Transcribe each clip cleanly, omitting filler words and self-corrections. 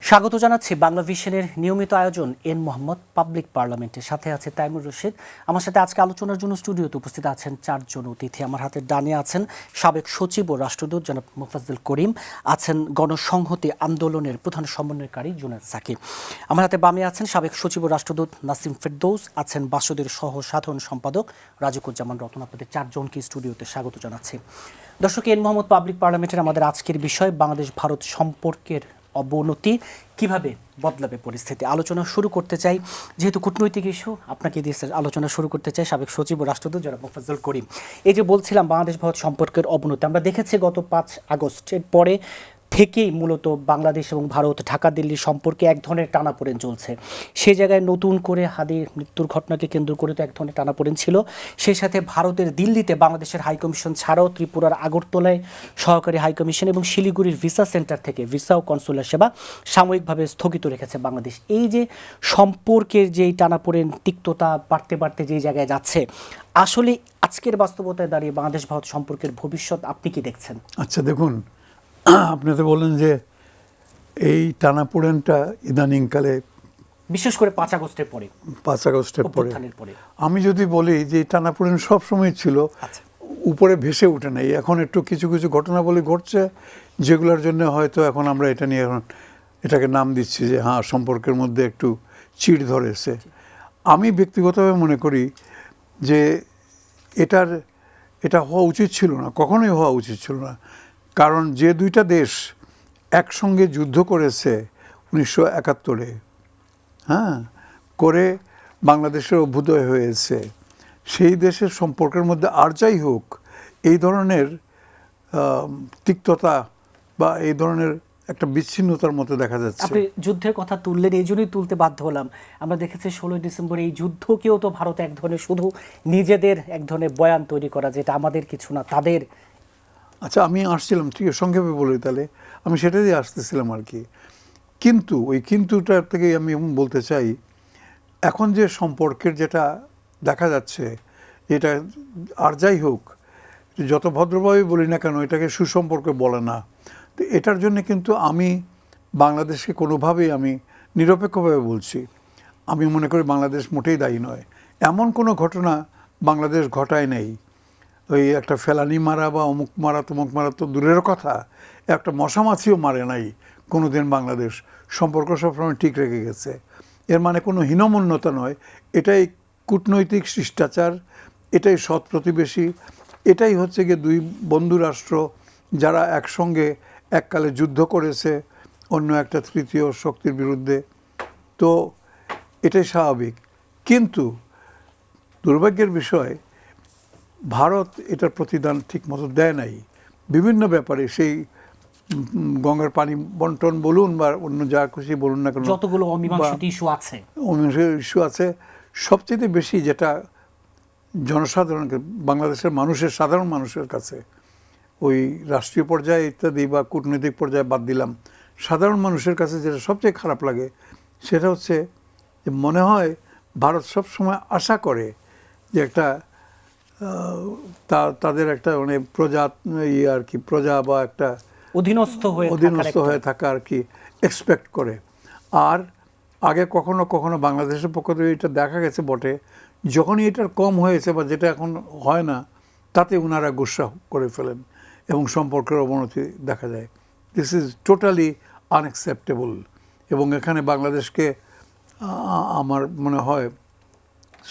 স্বাগত জানাচ্ছি বাংলা ভিশনের নিয়মিত আয়োজন এন মোহাম্মদ পাবলিক পার্লামেন্টের সাথে আছে তাইমুর রশিদ। আমার সাথে আজকে আলোচনার জন্য স্টুডিওতে উপস্থিত আছেন চারজন অতিথি। আমার হাতের ডানে আছেন সাবেক সচিব ও রাষ্ট্রদূত জনাব মোফাজ্জল করিম, আছেন গণসংহতি আন্দোলনের প্রধান সমন্বয়কারী জুনায়েদ সাকিব। আমার হাতে বামে আছেন সাবেক সচিব ও রাষ্ট্রদূত নাসিম ফেরদৌস, আছেন বাসদের সহ সাধারণ সম্পাদক রাজিকুজ্জামান রতন। আপনাদের চারজনকে স্টুডিওতে স্বাগত জানাচ্ছি। দর্শক, এন মোহাম্মদ পাবলিক পার্লামেন্টের আমাদের আজকের বিষয় বাংলাদেশ ভারত সম্পর্কের অবনতি, কিভাবে বদলাবে পরিস্থিতি। আলোচনা শুরু করতে চাই, যেহেতু কূটনৈতিক ইস্যু, আপনাকে দিয়ে আলোচনা শুরু করতে চাই সাবেক সচিব ও রাষ্ট্রদূত জনাব মোফাজ্জল করিম। এই যে বলছিলাম বাংলাদেশ ভারত সম্পর্কের অবনতি, আমরা দেখেছি গত 5 আগস্টের পরে থেকেই মূলত বাংলাদেশ এবং ভারত ঢাকা দিল্লি সম্পর্কে এক ধরনের টানাপোড়েন চলছে। সেই জায়গায় নতুন করে হাদির মৃত্যুর ঘটনাকে কেন্দ্র করে তো এক ধরনের টানাপোড়েন ছিল। সেই সাথে ভারতের দিল্লিতে বাংলাদেশের হাইকমিশন ছাড়াও ত্রিপুরার আগরতলায় সহকারী হাইকমিশন এবং শিলিগুড়ির ভিসা সেন্টার থেকে ভিসা ও কনসুলার সেবা সাময়িকভাবে স্থগিত রেখেছে বাংলাদেশ। এই যে সম্পর্কের যেই টানাপোড়েন, তিক্ততা বাড়তে বাড়তে যেই জায়গায় যাচ্ছে, আসলে আজকের বাস্তবতায় দাঁড়িয়ে বাংলাদেশ ভারত সম্পর্কের ভবিষ্যৎ আপনি কি দেখছেন? আচ্ছা, দেখুন, আপনি তো বললেন যে এই টানাপোড়েনটা ইদানিংকালে, বিশেষ করে 5 আগস্টের পরে, 5 আগস্টের পরে, পরে আমি যদি বলি যে এই টানাপোড়েন সবসময় ছিল, আচ্ছা, উপরে ভেসে ওঠে নাই। এখন একটু কিছু কিছু ঘটনাবলী ঘটছে, যেগুলোর জন্য হয়তো এখন আমরা এটা নিয়ে এখন এটাকে নাম দিচ্ছি যে হ্যাঁ, সম্পর্কের মধ্যে একটু চিড় ধরেছে। আমি ব্যক্তিগতভাবে মনে করি যে এটা হওয়া উচিত ছিল না, কখনোই হওয়া উচিত ছিল না। কারণ যে দুইটা দেশ একসঙ্গে যুদ্ধ করেছে 1971-এ, হ্যাঁ, করে বাংলাদেশের অভ্যুদয় হয়েছে, সেই দেশের সম্পর্কের মধ্যে আর যাই হোক এই ধরনের তিক্ততা বা এই ধরনের একটা বিচ্ছিন্নতার মতো দেখা যাচ্ছে। আপনি যুদ্ধের কথা তুললেন, এই জন্যই তুলতে বাধ্য হলাম। আমরা দেখেছি 16 ডিসেম্বর এই যুদ্ধকেও তো ভারত এক ধরনের শুধু নিজেদের এক ধরনের বয়ান তৈরি করা, যেটা আমাদের কিছু না তাদের। আচ্ছা, আমি আসছিলাম, ঠিক আছে, সংক্ষেপে বলি তাহলে, আমি সেটা দিয়ে আসতেছিলাম আর কি। কিন্তু ওই কিন্তুটার থেকে আমি বলতে চাই, এখন যে সম্পর্কের যেটা দেখা যাচ্ছে, এটা আর যাই হোক, যত ভদ্রভাবে বলি না কেন, এটাকে সুসম্পর্ক বলে না। তো এটার জন্য কিন্তু আমি বাংলাদেশকে কোনোভাবেই আমি নিরপেক্ষভাবে বলছি, আমি মনে করি বাংলাদেশ মোটেই দায়ী নয়। এমন কোনো ঘটনা বাংলাদেশ ঘটায় নেই। ওই একটা ফেলানি মারা বা অমুক মারা তমুক মারা তো দূরের কথা, একটা মশামাছিও মারে নাই কোনো দিন বাংলাদেশ। সম্পর্ক সবসময় ঠিক রেখে গেছে। এর মানে কোনো হীনমন্যতা নয়, এটাই কূটনৈতিক শিষ্টাচার, এটাই সৎ প্রতিবেশী, এটাই হচ্ছে গিয়ে দুই বন্ধু রাষ্ট্র যারা একসঙ্গে এককালে যুদ্ধ করেছে অন্য একটা তৃতীয় শক্তির বিরুদ্ধে। তো এটাই স্বাভাবিক। কিন্তু দুর্ভাগ্যের বিষয়, ভারত এটার প্রতিদান ঠিক মতো দেয় নাই বিভিন্ন ব্যাপারে। সেই গঙ্গার পানি বন্টন বলুন বা অন্য যা খুশি বলুন না কেন, যতগুলো অমীমাংসিত ইস্যু আছে, ইস্যু আছে, সবচেয়ে বেশি যেটা জনসাধারণকে, বাংলাদেশের মানুষের, সাধারণ মানুষের কাছে, ওই রাষ্ট্রীয় পর্যায়ে ইত্যাদি বা কূটনৈতিক পর্যায়ে বাদ দিলাম, সাধারণ মানুষের কাছে যেটা সবচেয়ে খারাপ লাগে সেটা হচ্ছে যে মনে হয় ভারত সব সময় আশা করে যে একটা তাদের একটা মানে প্রজা আর কি, প্রজা বা একটা অধীনস্থ হয়ে থাকা আর কি এক্সপেক্ট করে। আর আগে কখনো কখনো বাংলাদেশের পক্ষ থেকে এটা দেখা গেছে বটে, যখনই এটার কম হয়েছে বা যেটা এখন হয় না, তাতে ওনারা গুসা করে ফেলেন এবং সম্পর্কের অবনতি দেখা যায়। This is totally unacceptable. এবং এখানে বাংলাদেশকে আমার মনে হয়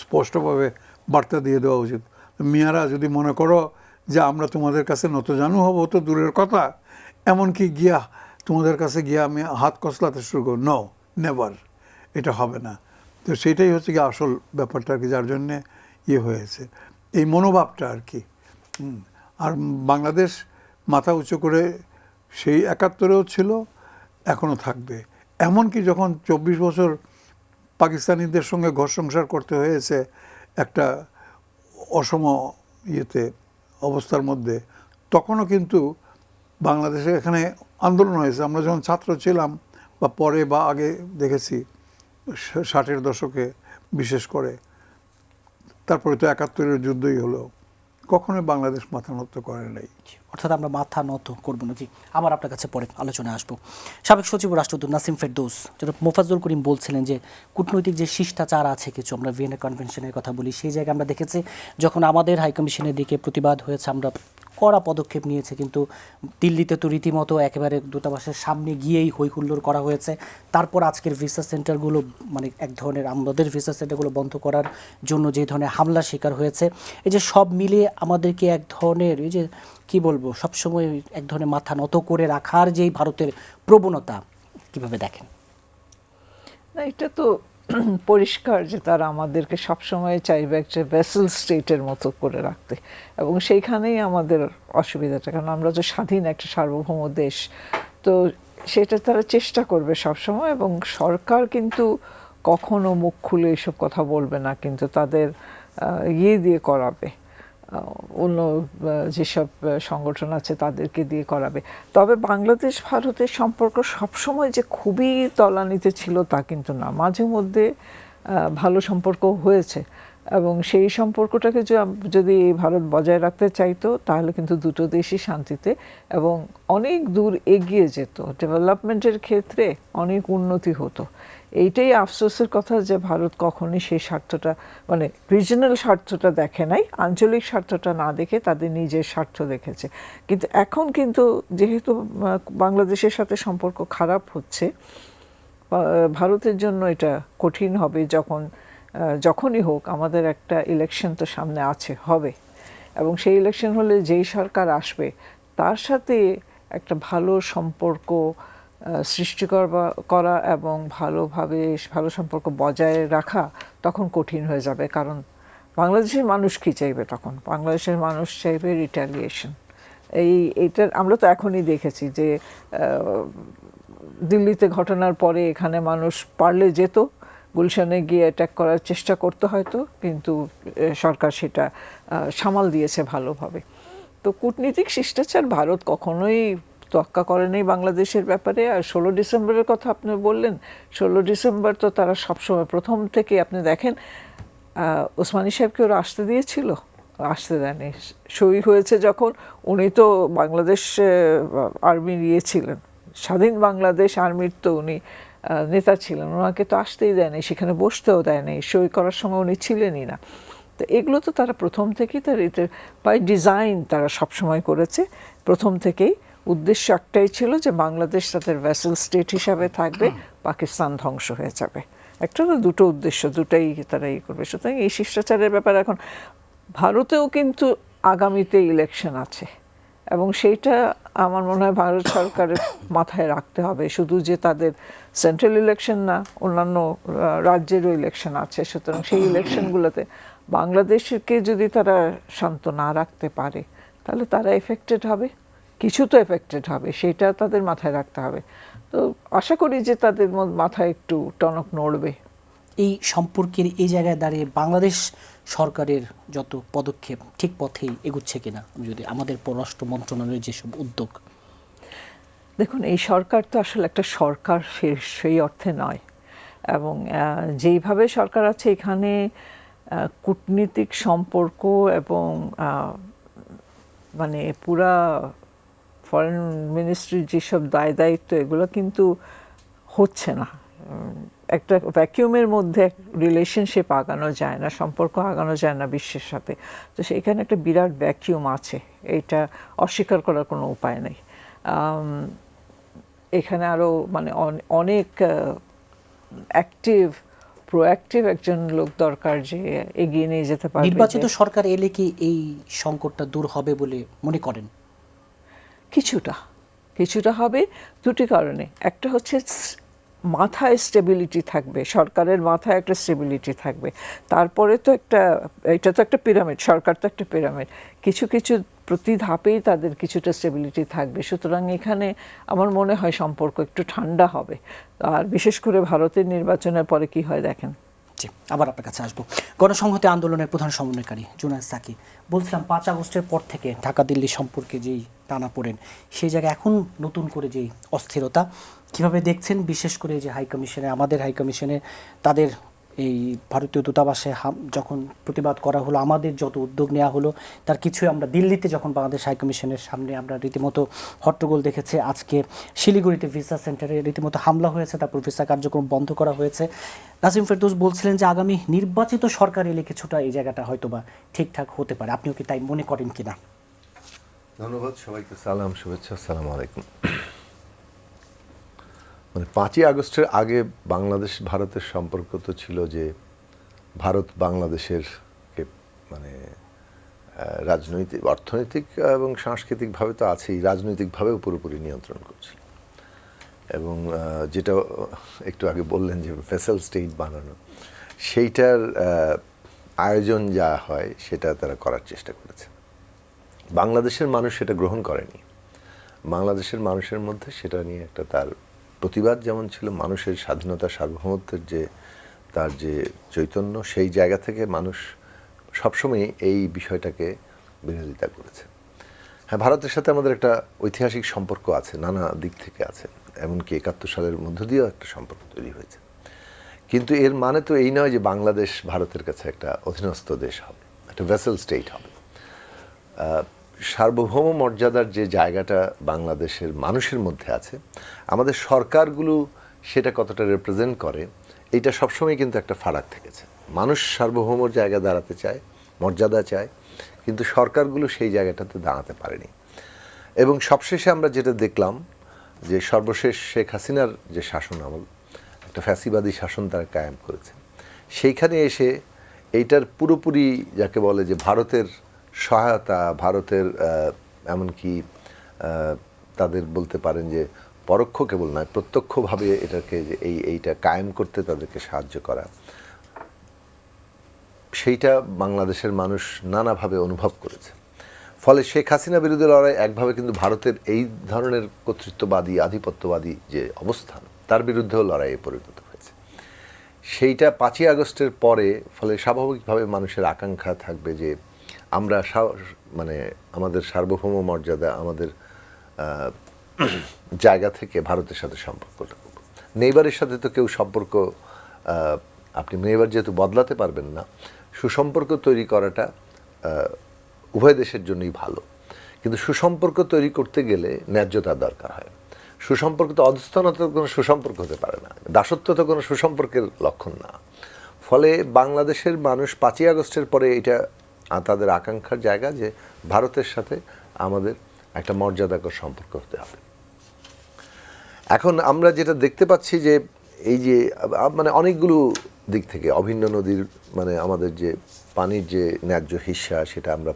স্পষ্টভাবে বার্তা দিয়ে দেওয়া উচিত, মিয়ারা, যদি মনে করো যে আমরা তোমাদের কাছে নতজানু হব তো দূরের কথা, এমনকি গিয়া তোমাদের কাছে গিয়া আমি হাত কসলাতে শুরু করব, নো, নেভার, এটা হবে না। তো সেটাই হচ্ছে কি আসল ব্যাপারটা আর কি, যার জন্যে হয়েছে এই মনোভাবটা আর কি। আর বাংলাদেশ মাথা উঁচু করে সেই 71-ও ছিল, এখনও থাকবে। এমনকি যখন 24 বছর পাকিস্তানিদের সঙ্গে ঘর সংসার করতে হয়েছে একটা অসম অবস্থার মধ্যে, তখনও কিন্তু বাংলাদেশে এখানে আন্দোলন হয়েছে। আমরা যখন ছাত্র ছিলাম বা পরে বা আগে দেখেছি 60-এর দশকে বিশেষ করে, তারপরে তো 71-এর যুদ্ধই হলো, কখনোই বাংলাদেশ মাথা নত করে নাই। অর্থাৎ আমরা মাথা নত করবো না। জি, আবার আপনার কাছে পরে আলোচনায় আসবো। সাবেক সচিব ও রাষ্ট্রদূত নাসিম ফেরদৌস, যেটা মোফাজ্জল করিম বলছিলেন যে কূটনৈতিক যে শিষ্টাচার আছে কিছু, আমরা ভিয়েনা কনভেনশনের কথা বলি, সেই জায়গায় আমরা দেখেছি যখন আমাদের হাইকমিশনের দিকে প্রতিবাদ হয়েছে আমরা কড়া পদক্ষেপ নিয়েছে, কিন্তু দিল্লিতে তো রীতিমতো একেবারে দূতাবাসের সামনে গিয়েই হই হুল্লোড় করা হয়েছে। তারপর আজকের ভিসা সেন্টারগুলো মানে এক ধরনের আমাদের ভিসা সেন্টারগুলো বন্ধ করার জন্য যে ধরনের হামলার শিকার হয়েছে, এই যে সব মিলিয়ে আমাদেরকে এক ধরনের এই যে কি বলবো সবসময় এক ধরনের মাথা নত করে রাখার যেই ভারতের প্রবণতা, কিভাবে দেখেন? না, এটা তো পরিষ্কার যে তারা আমাদেরকে সবসময় চাইবে একটা ভেসেল স্টেটের মতো করে রাখতে, এবং সেইখানেই আমাদের অসুবিধাটা, কারণ আমরা তো স্বাধীন একটা সার্বভৌম দেশ, তো সেটা তারা চেষ্টা করবে সবসময়। এবং সরকার কিন্তু কখনো মুখ খুলে এসব কথা বলবে না, কিন্তু তাদের ইয়ে দিয়ে করাবে, অন্য যেসব সংগঠন আছে তাদেরকে দিয়ে করাবে। তবে বাংলাদেশ ভারতের সম্পর্ক সবসময় যে খুবই তলানিতে ছিল তা কিন্তু না, মাঝে মধ্যে ভালো সম্পর্ক হয়েছে, এবং সেই সম্পর্কটাকে যদি ভারত বজায় রাখতে চাইতো তাহলে কিন্তু দুটো দেশই শান্তিতে এবং অনেক দূর এগিয়ে যেত, ডেভেলপমেন্টের ক্ষেত্রে অনেক উন্নতি হতো। এইটাই আফসোসের কথা যে ভারত কখনোই সেই স্বার্থটা মানে রিজনাল স্বার্থটা দেখে নাই, আঞ্চলিক স্বার্থটা না দেখে তাদের নিজের স্বার্থ দেখেছে। কিন্তু এখন কিন্তু যেহেতু বাংলাদেশের সাথে সম্পর্ক খারাপ হচ্ছে, ভারতের জন্য এটা কঠিন হবে যখনই হোক। আমাদের একটা ইলেকশন তো সামনে হবে, এবং সেই ইলেকশন হলে যেই সরকার আসবে তার সাথে একটা ভালো সম্পর্ক সৃষ্টি করা এবং ভালো সম্পর্ক বজায় রাখা তখন কঠিন হয়ে যাবে। কারণ বাংলাদেশের মানুষ কী চাইবে তখন? বাংলাদেশের মানুষ চাইবে রিটালিয়েশন। এইটার আমরা তো এখনই দেখেছি যে দিল্লিতে ঘটনার পরে এখানে মানুষ পারলে যেত, গুলশানে গিয়ে অ্যাটাক করার চেষ্টা করতে হয়তো, কিন্তু সরকার সেটা সামাল দিয়েছে ভালোভাবে। তো কূটনীতিক শিষ্টাচার ভারত কখনোই তোয়াক্কা করেনি বাংলাদেশের ব্যাপারে। আর 16 ডিসেম্বরের কথা আপনি বললেন, 16 ডিসেম্বর তো তারা সবসময় প্রথম থেকে আপনি দেখেন ওসমানী সাহেবকে ওরা আসতে দিয়েছিল, আসতে দেয়নি। সই হয়েছে যখন, উনি তো বাংলাদেশ আর্মির ছিলেন, স্বাধীন বাংলাদেশ আর্মির তো উনি নেতা ছিলেন, ওনাকে তো আসতেই দেয়নি, সেখানে বসতেও দেয়নি, সই করার সময় উনি ছিলেনই না। তো এগুলো তো তারা প্রথম থেকেই বাই ডিজাইন তারা সবসময় করেছে। প্রথম থেকেই উদ্দেশ্য একটাই ছিল যে বাংলাদেশ তাদের ভ্যাসেল স্টেট হিসাবে থাকবে, পাকিস্তান ধ্বংস হয়ে যাবে। একটা না দুটো উদ্দেশ্য, দুটাই তারা করবে। সুতরাং এই শিষ্টাচারের ব্যাপারে এখন ভারতেও কিন্তু আগামীতে ইলেকশন আছে, এবং সেইটা আমার মনে হয় ভারত সরকারের মাথায় রাখতে হবে। শুধু যে তাদের সেন্ট্রাল ইলেকশন না, অন্যান্য রাজ্যেরও ইলেকশন আছে। সুতরাং সেই ইলেকশনগুলোতে বাংলাদেশকে যদি তারা শান্ত না রাখতে পারে তাহলে তারা এফেক্টেড হবে, কিছু তো এফেক্টেড হবে, সেটা তাদের মাথায় রাখতে হবে। তো আশা করি যে তাদের মাথায় একটু টনক নড়বে। এই সম্পর্কের এই জায়গায় দাঁড়িয়ে বাংলাদেশ সরকারের যত পদক্ষেপ ঠিক পথেই এগুচ্ছে কিনা, যদি আমাদের পররাষ্ট্র মন্ত্রণালয়ের যেসব উদ্যোগ? দেখুন, এই সরকার তো আসলে একটা সরকার সেই অর্থে নয়, এবং যেইভাবে সরকার আছে এখানে কূটনীতিক সম্পর্ক এবং মানে পুরা ফরেন মিনিস্ট্রির যেসব দায়িত্ব এগুলো কিন্তু হচ্ছে না। একটা ভ্যাকিউমের মধ্যে রিলেশনশিপ আগানো যায় না, সম্পর্ক আগানো যায় না বিশ্বের সাথে। তো সেইখানে একটা বিরাট ভ্যাকিউম আছে, এইটা অস্বীকার করার কোনো উপায় নেই। এখানে আরও মানে অনেক অ্যাক্টিভ প্রোঅ্যাক্টিভ একজন লোক দরকার যে এগিয়ে নিয়ে যেতে পারবে। নির্বাচিত সরকার এলে কি এই সংকটটা দূর হবে বলে মনে করেন? কিছুটা হবে দুটি কারণে। একটা হচ্ছে মাথায় স্টেবিলিটি থাকবে, সরকারের মাথায় একটা স্টেবিলিটি থাকবে। তারপরে তো এটা তো একটা পিরামিড, সরকার তো একটা পিরামিড, কিছু প্রতি ধাপেই তাদের কিছুটা স্টেবিলিটি থাকবে। সুতরাং এখানে আমার মনে হয় সম্পর্ক একটু ঠান্ডা হবে। আর বিশেষ করে ভারতের নির্বাচনের পরে কি হয় দেখেন। জি, আবার আপনার কাছে আসবো। গণসংহতি আন্দোলনের প্রধান সমন্বয়কারী জুনায়েদ সাকি, বলছিলাম 5 আগস্টের পর থেকে ঢাকা দিল্লি সম্পর্কে যেই টানাপোড়েন, সেই জায়গায় এখন নতুন করে যেই অস্থিরতা, কিভাবে দেখছেন? বিশেষ করে যে হাইকমিশনে, আমাদের হাইকমিশনে তাদের এই ভারতীয় দূতাবাসে যখন প্রতিবাদ করা হলো, আমাদের যত উদ্যোগ নেওয়া হলো তার কিছুই আমরা দিল্লিতে যখন বাংলাদেশ হাইকমিশনের সামনে আমরা রীতিমতো হট্টগোল দেখেছি। আজকে শিলিগুড়িতে ভিসা সেন্টারে রীতিমতো হামলা হয়েছে, তারপর ভিসা কার্যক্রম বন্ধ করা হয়েছে। নাসিম ফেরদৌস বলছিলেন যে আগামী নির্বাচিত সরকার এলে কিছুটা এই জায়গাটা হয়তোবা ঠিকঠাক হতে পারে। আপনিও কি তাই মনে করেন কিনা? ধন্যবাদ সবাইকে, সালাম, শুভেচ্ছা, আসসালামু আলাইকুম। মানে 5ই আগস্টের আগে বাংলাদেশ ভারতের সম্পর্ক তো ছিল যে ভারত বাংলাদেশের মানে রাজনৈতিক, অর্থনৈতিক এবং সাংস্কৃতিকভাবে তো আছেই, রাজনৈতিকভাবেও পুরোপুরি নিয়ন্ত্রণ করছিল। এবং যেটা একটু আগে বললেন যে ভেসেল স্টেট বানানো, সেইটার আয়োজন যা হয় সেটা তারা করার চেষ্টা করেছে। বাংলাদেশের মানুষ সেটা গ্রহণ করেনি। বাংলাদেশের মানুষের মধ্যে সেটা নিয়ে একটা তার প্রতিবাদ যেমন ছিল, মানুষের স্বাধীনতা সার্বভৌমত্বের যে তার যে চৈতন্য, সেই জায়গা থেকে মানুষ সবসময় এই বিষয়টাকে বিরোধিতা করেছে। হ্যাঁ, ভারতের সাথে আমাদের একটা ঐতিহাসিক সম্পর্ক আছে, নানা দিক থেকে আছে, এমনকি 71 সালের মধ্য দিয়েও একটা সম্পর্ক তৈরি হয়েছে। কিন্তু এর মানে তো এই নয় যে বাংলাদেশ ভারতের কাছে একটা অধীনস্থ দেশ হবে, একটা ভেসেল স্টেট হবে। সার্বভৌম মর্যাদার যে জায়গাটা বাংলাদেশের মানুষের মধ্যে আছে, আমাদের সরকারগুলো সেটা কতটা রিপ্রেজেন্ট করে, এইটা সবসময় কিন্তু একটা ফারাক থেকেছে। মানুষ সার্বভৌম জায়গা দাঁড়াতে চায়, মর্যাদা চায়, কিন্তু সরকারগুলো সেই জায়গাটাতে দাঁড়াতে পারেনি। এবং সবশেষে আমরা যেটা দেখলাম যে সর্বশেষ শেখ হাসিনার যে শাসন আমল, একটা ফ্যাসিবাদী শাসন তারা কায়েম করেছে, সেইখানে এসে এইটার পুরোপুরি যাকে বলে যে ভারতের সহায়তা, ভারতের এমনকি তাদের বলতে পারেন যে পরোক্ষ কেবল নয়, প্রত্যক্ষভাবে এটাকে যে এইটা কায়েম করতে তাদেরকে সাহায্য করা, সেইটা বাংলাদেশের মানুষ নানাভাবে অনুভব করেছে। ফলে শেখ হাসিনা বিরোধী লড়াই একভাবে কিন্তু ভারতের এই ধরনের কর্তৃত্ববাদী, আধিপত্যবাদী যে অবস্থান, তার বিরুদ্ধেও লড়াইয়ে পরিণত হয়েছে। সেইটা 5ই আগস্টের পরে ফলে স্বাভাবিকভাবে মানুষের আকাঙ্ক্ষা থাকবে যে আমরা মানে আমাদের সার্বভৌম মর্যাদা, আমাদের জায়গা থেকে ভারতের সাথে সম্পর্কটা করব। নেইবারের সাথে তো কেউ সম্পর্ক, আপনি নেইবার যেহেতু বদলাতে পারবেন না, সুসম্পর্ক তৈরি করাটা উভয় দেশের জন্যই ভালো। কিন্তু সুসম্পর্ক তৈরি করতে গেলে ন্যায্যতার দরকার হয়। সুসম্পর্ক তো অধস্তনতা কোনো সুসম্পর্ক হতে পারে না, দাসত্ব তো কোনো সুসম্পর্কের লক্ষণ না। ফলে বাংলাদেশের মানুষ 5ই আগস্টের পরে এটা তাদের আকাঙ্ক্ষার জায়গা যে ভারতের সাথে আমাদের একটা মর্যাদাকর সম্পর্ক হতে হবে। এখন আমরা যেটা দেখতে পাচ্ছি যে এই যে মানে অনেকগুলো দিক থেকে অভিন্ন নদীর মানে আমাদের যে পানির যে ন্যায্য হিস্সা সেটা আমরা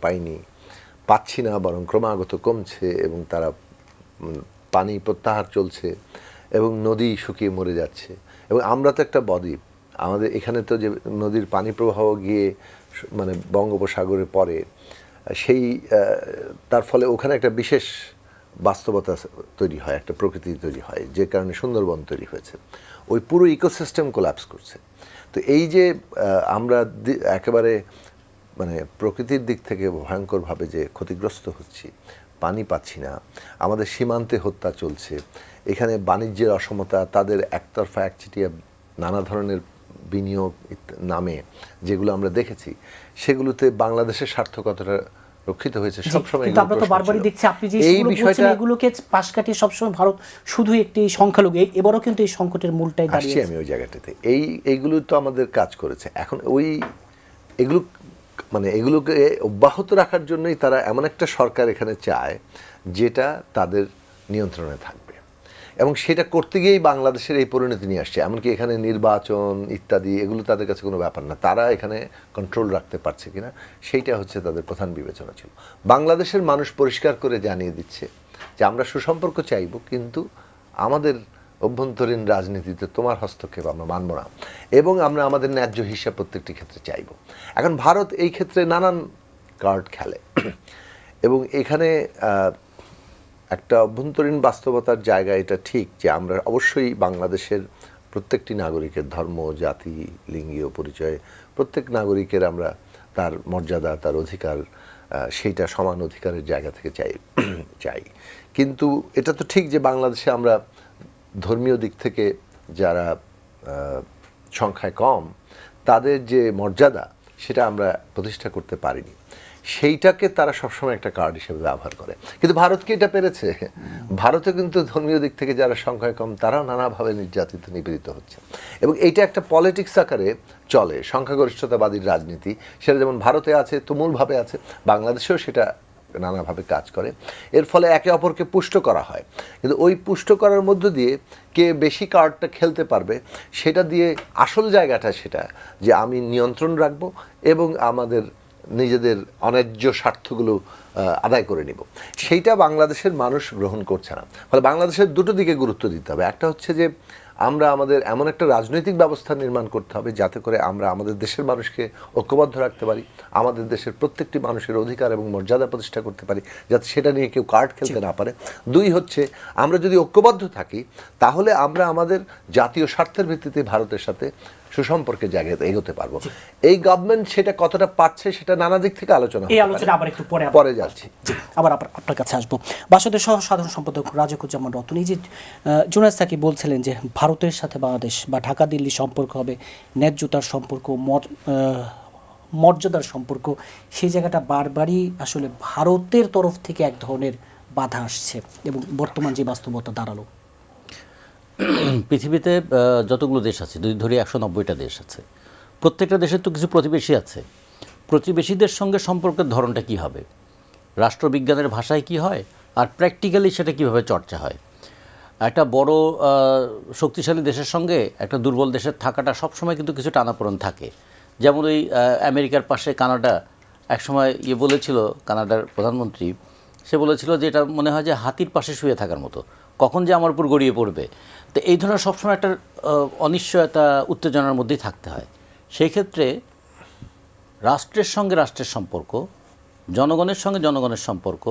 পাচ্ছি না, বরং ক্রমাগত কমছে এবং তারা পানি প্রত্যাহার চলছে এবং নদী শুকিয়ে মরে যাচ্ছে। এবং আমরা তো একটা বদ্বীপ, আমাদের এখানে তো যে নদীর পানি প্রবাহ গিয়ে মানে বঙ্গোপসাগরে পড়ে, সেই তার ফলে ওখানে একটা বিশেষ বাস্তবতা তৈরি হয়, একটা প্রকৃতি তৈরি হয়, যে কারণে সুন্দরবন তৈরি হয়েছে। ওই পুরো ইকোসিস্টেম কোল্যাপস করছে। তো এই যে আমরা একেবারে মানে প্রকৃতির দিক থেকে ভয়ঙ্করভাবে যে ক্ষতিগ্রস্ত হচ্ছি, পানি পাচ্ছি না, আমাদের সীমান্তে হত্যা চলছে, এখানে বাণিজ্যের অসমতা, তাদের একতরফা একচেটিয়া নানা ধরনের বিনিয়োগ নামে যেগুলো আমরা দেখেছি, সেগুলোতে বাংলাদেশের স্বার্থ কতটা রক্ষিত হয়েছে সবসময়। কিন্তু আমরা তো বারবারই দেখছি আপনি যে বিষয়টা এগুলোকে পাশ কাটিয়ে সবসময় ভারত শুধু একটি সংখ্যালঘু, এবারও কিন্তু এই সংকটের মূলটাই দাঁড়িয়েছে। আমি ওই জায়গাটাতে এইগুলো তো আমাদের কাজ করেছে। এখন এগুলো মানে এগুলোকে অব্যাহত রাখার জন্যই তারা এমন একটা সরকার এখানে চায় যেটা তাদের নিয়ন্ত্রণে থাকবে, এবং সেটা করতে গিয়েই বাংলাদেশের এই পরিণতি নিয়ে আসছে। এমনকি এখানে নির্বাচন ইত্যাদি এগুলো তাদের কাছে কোনো ব্যাপার না, তারা এখানে কন্ট্রোল রাখতে পারছে কিনা সেইটা হচ্ছে তাদের প্রধান বিবেচনা ছিল। বাংলাদেশের মানুষ পরিষ্কার করে জানিয়ে দিচ্ছে যে আমরা সুসম্পর্ক চাইব, কিন্তু আমাদের অভ্যন্তরীণ রাজনীতিতে তোমার হস্তক্ষেপ আমরা মানব না, এবং আমরা আমাদের ন্যায্য হিসাব প্রত্যেকটি ক্ষেত্রে চাইব। এখন ভারত এই ক্ষেত্রে নানান কার্ড খেলে, এবং এখানে একটা অভ্যন্তরীণ বাস্তবতার জায়গা এটা ঠিক যে আমরা অবশ্যই বাংলাদেশের প্রত্যেকটি নাগরিকের ধর্ম, জাতি, লিঙ্গীয় পরিচয়, প্রত্যেক নাগরিকের আমরা তার মর্যাদা, তার অধিকার, সেইটা সমান অধিকারের জায়গা থেকে চাই। কিন্তু এটা তো ঠিক যে বাংলাদেশে আমরা ধর্মীয় দিক থেকে যারা সংখ্যায় কম, তাদের যে মর্যাদা সেটা আমরা প্রতিষ্ঠা করতে পারিনি। সেইটাকে তারা সবসময় একটা কার্ড হিসেবে ব্যবহার করে। কিন্তু ভারত কি এটা পেরেছে? ভারতে কিন্তু ধর্মীয় দিক থেকে যারা সংখ্যায় কম তারাও নানাভাবে নির্যাতিত নিপীড়িত হচ্ছে, এবং এইটা একটা পলিটিক্স আকারে চলে, সংখ্যাগরিষ্ঠতাবাদীর রাজনীতি। সেটা যেমন ভারতে আছে, তুমুলভাবে আছে, বাংলাদেশেও সেটা নানাভাবে কাজ করে। এর ফলে একে অপরকে পুষ্ট করা হয়, কিন্তু ওই পুষ্ট করার মধ্য দিয়ে কে বেশি কার্ডটা খেলতে পারবে সেটা দিয়ে আসল জায়গাটা সেটা যে আমি নিয়ন্ত্রণ রাখবো এবং আমাদের নিজেদের অন্যায্য স্বার্থগুলো আদায় করে নিব, সেইটা বাংলাদেশের মানুষ গ্রহণ করছে না। ফলে বাংলাদেশের দুটো দিকে গুরুত্ব দিতে হবে। একটা হচ্ছে যে আমরা আমাদের এমন একটা রাজনৈতিক ব্যবস্থা নির্মাণ করতে হবে যাতে করে আমরা আমাদের দেশের মানুষকে ঐক্যবদ্ধ রাখতে পারি, আমাদের দেশের প্রত্যেকটি মানুষের অধিকার এবং মর্যাদা প্রতিষ্ঠা করতে পারি, যাতে সেটা নিয়ে কেউ কার্ড খেলতে না পারে। দুই হচ্ছে আমরা যদি ঐক্যবদ্ধ থাকি তাহলে আমরা আমাদের জাতীয় স্বার্থের ভিত্তিতে ভারতের সাথে সুসম্পর্কের জায়গায় এগোতে পারবো। এই গভর্নমেন্ট সেটা কতটা পাচ্ছে সেটা নানা দিক থেকে আলোচনা এই আলোচনা আবার একটু পরে যাচ্ছি। আবার আপনার কাছে আসবো। বাসদের সহ সাধারণ সম্পাদক রাজাকুজ্জামান রতন, এই যে জুনায়েদ সাকিব বলছিলেন যে ভারতের সাথে বাংলাদেশ বা ঢাকা দিল্লি সম্পর্ক হবে ন্যায্যতার সম্পর্ক, মর্যাদার সম্পর্ক, সেই জায়গাটা বারবারই আসলে ভারতের তরফ থেকে এক ধরনের বাধা আসছে এবং বর্তমান যে বাস্তবতা দাঁড়ালো। পৃথিবীতে যতগুলো দেশ আছে, যদি ধরি 190টা দেশ আছে, প্রত্যেকটা দেশের তো কিছু প্রতিবেশী আছে। প্রতিবেশীদের সঙ্গে সম্পর্কের ধরনটা কী হবে, রাষ্ট্রবিজ্ঞানের ভাষায় কি হয়, আর প্র্যাকটিক্যালি সেটা কীভাবে চর্চা হয়। একটা বড় শক্তিশালী দেশের সঙ্গে একটা দুর্বল দেশের থাকাটা সবসময় কিন্তু কিছু টানাপোড়েন থাকে। যেমন ওই আমেরিকার পাশে কানাডা একসময় বলেছিল, কানাডার প্রধানমন্ত্রী, সে বলেছিল যে এটা মনে হয় যে হাতির পাশে শুয়ে থাকার মতো, কখন যে আমার উপর গড়িয়ে পড়বে। তো এই ধরনের সবসময় একটা অনিশ্চয়তা, উত্তেজনার মধ্যেই থাকতে হয়। সেই ক্ষেত্রে রাষ্ট্রের সঙ্গে রাষ্ট্রের সম্পর্ক, জনগণের সঙ্গে জনগণের সম্পর্ক,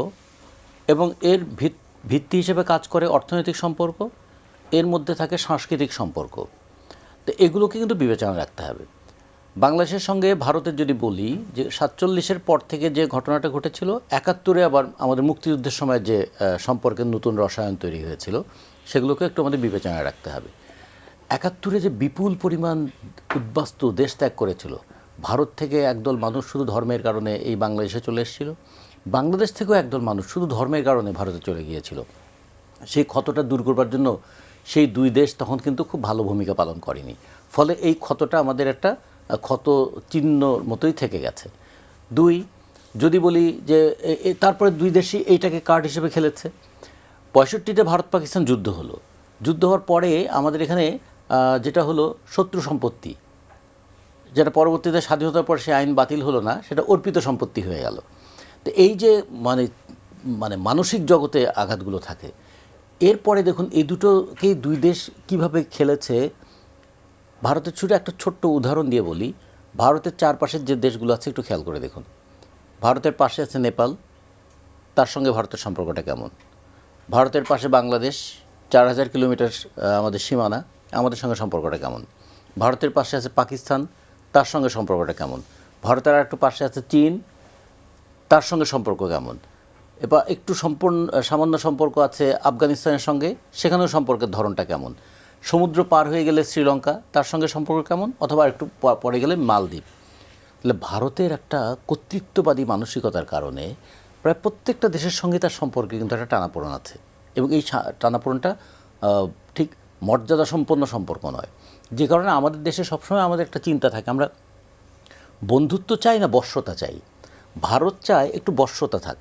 এবং এর ভিত্তি হিসেবে কাজ করে অর্থনৈতিক সম্পর্ক, এর মধ্যে থাকে সাংস্কৃতিক সম্পর্ক। তো এগুলোকে কিন্তু বিবেচনা রাখতে হবে। বাংলাদেশের সঙ্গে ভারতের যদি বলি যে 47-এর পর থেকে যে ঘটনাটা ঘটেছিল, 71-এ আবার আমাদের মুক্তিযুদ্ধের সময় যে সম্পর্কের নতুন রসায়ন তৈরি হয়েছিল, সেগুলোকে একটু আমাদের বিবেচনায় রাখতে হবে। 71-এ যে বিপুল পরিমাণ উদ্বাস্তু দেশ ত্যাগ করেছিল, ভারত থেকে একদল মানুষ শুধু ধর্মের কারণে এই বাংলাদেশে চলে এসেছিল, বাংলাদেশ থেকেও একদল মানুষ শুধু ধর্মের কারণে ভারতে চলে গিয়েছিল। সেই ক্ষতটা দূর করবার জন্য সেই দুই দেশ তখন কিন্তু খুব ভালো ভূমিকা পালন করেনি। ফলে এই ক্ষতটা আমাদের একটা ক্ষত চিহ্নর মতোই থেকে গেছে। দুই, যদি বলি যে তারপরে দুই দেশই এইটাকে কার্ড হিসেবে খেলেছে। 65-তে ভারত পাকিস্তান যুদ্ধ হলো, যুদ্ধ হওয়ার পরে আমাদের এখানে যেটা হলো শত্রু সম্পত্তি, যেটা পরবর্তীতে স্বাধীনতার পর সে আইন বাতিল হলো না, সেটা অর্পিত সম্পত্তি হয়ে গেল। তো এই যে মানে মানসিক জগতে আঘাতগুলো থাকে, এরপরে দেখুন এই দুটোকেই দুই দেশ কিভাবে খেলেছে। ভারতের একটা ছোট্ট উদাহরণ দিয়ে বলি, ভারতের চারপাশের যে দেশগুলো আছে একটু খেয়াল করে দেখুন। ভারতের পাশে আছে নেপাল, তার সঙ্গে ভারতের সম্পর্কটা কেমন? ভারতের পাশে বাংলাদেশ, 4000 কিলোমিটার আমাদের সীমানা, আমাদের সঙ্গে সম্পর্কটা কেমন? ভারতের পাশে আছে পাকিস্তান, তার সঙ্গে সম্পর্কটা কেমন? ভারতের আর একটু পাশে আছে চীন, তার সঙ্গে সম্পর্ক কেমন? এবার একটু সামান্য সম্পর্ক আছে আফগানিস্তানের সঙ্গে, সেখানেও সম্পর্কের ধরনটা কেমন? সমুদ্র পার হয়ে গেলে শ্রীলঙ্কা, তার সঙ্গে সম্পর্ক কেমন? অথবা একটু পরে গেলে মালদ্বীপ। তাহলে ভারতের একটা কর্তৃত্ববাদী মানসিকতার কারণে প্রায় প্রত্যেকটা দেশের সঙ্গে তার সম্পর্কে কিন্তু একটা টানাপোড়েন আছে, এবং এই টানাপোড়েনটা ঠিক মর্যাদা সম্পন্ন সম্পর্ক নয়। যে কারণে আমাদের দেশে সবসময় আমাদের একটা চিন্তা থাকে, আমরা বন্ধুত্ব চাই না বশ্যতা চাই। ভারত চায় একটু বশ্যতা থাক,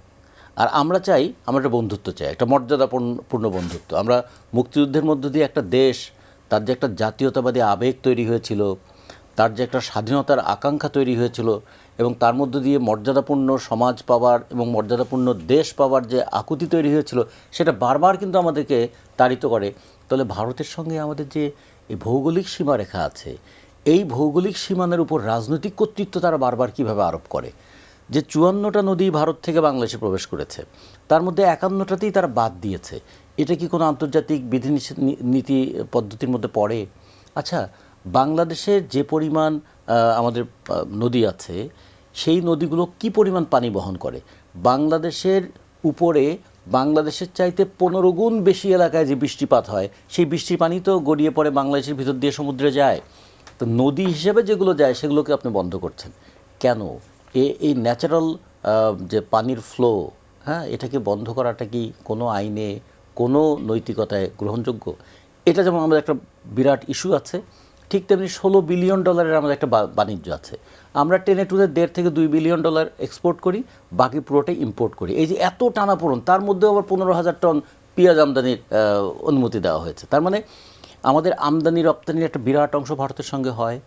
আর আমরা চাই, আমরা একটা বন্ধুত্ব চাই, একটা মর্যাদাপূর্ণ বন্ধুত্ব। আমরা মুক্তিযুদ্ধের মধ্য দিয়ে একটা দেশ, তার যে একটা জাতীয়তাবাদী আবেগ তৈরি হয়েছিল, তার যে একটা স্বাধীনতার আকাঙ্ক্ষা তৈরি হয়েছিল, এবং তার মধ্য দিয়ে মর্যাদাপূর্ণ সমাজ পাওয়ার এবং মর্যাদাপূর্ণ দেশ পাওয়ার যে আকুতি তৈরি হয়েছিল, সেটা বারবার কিন্তু আমাদেরকে তাড়িত করে। তাহলে ভারতের সঙ্গে আমাদের যে এই ভৌগোলিক সীমারেখা আছে, এই ভৌগোলিক সীমানার উপর রাজনৈতিক কর্তৃত্ব তারা বারবার কিভাবে আরোপ করে। যে 54টা নদী ভারত থেকে বাংলাদেশে প্রবেশ করেছে, তার মধ্যে 51টাতেই তারা বাদ দিয়েছে। এটা কি কোনো আন্তর্জাতিক বিধিনিষেধ নীতি পদ্ধতির মধ্যে পড়ে? আচ্ছা, বাংলাদেশের যে পরিমাণ আমাদের নদী আছে, সেই নদীগুলো কি পরিমাণ পানি বহন করে? বাংলাদেশের উপরে বাংলাদেশের চাইতে 15 গুণ বেশি এলাকায় যে বৃষ্টিপাত হয়, সেই বৃষ্টির পানি তো গড়িয়ে পড়ে বাংলাদেশের ভিতর দিয়ে সমুদ্রে যায়। তো নদী হিসেবে যেগুলো যায় সেগুলোকে আপনি বন্ধ করছেন কেন? এই ন্যাচারাল যে পানির ফ্লো, হ্যাঁ, এটাকে বন্ধ করাটা কি কোনো আইনে, কোনো নৈতিকতায় গ্রহণযোগ্য? এটা যেমন আমাদের একটা বিরাট ইস্যু আছে, ঠিক তেমনি $16 বিলিয়ন আমাদের একটা বাণিজ্য আছে। আমরা টেনে টুনে $1.5 থেকে $2 বিলিয়ন এক্সপোর্ট করি, বাকি পুরোটাই ইম্পোর্ট করি। এই যে এত টানাপোড়ন, তার মধ্যে আবার 15,000 টন পেঁয়াজ আমদানির অনুমতি দেওয়া হয়েছে। তার মানে আমাদের আমদানি রপ্তানির একটা বিরাট অংশ ভারতের সঙ্গে হয়।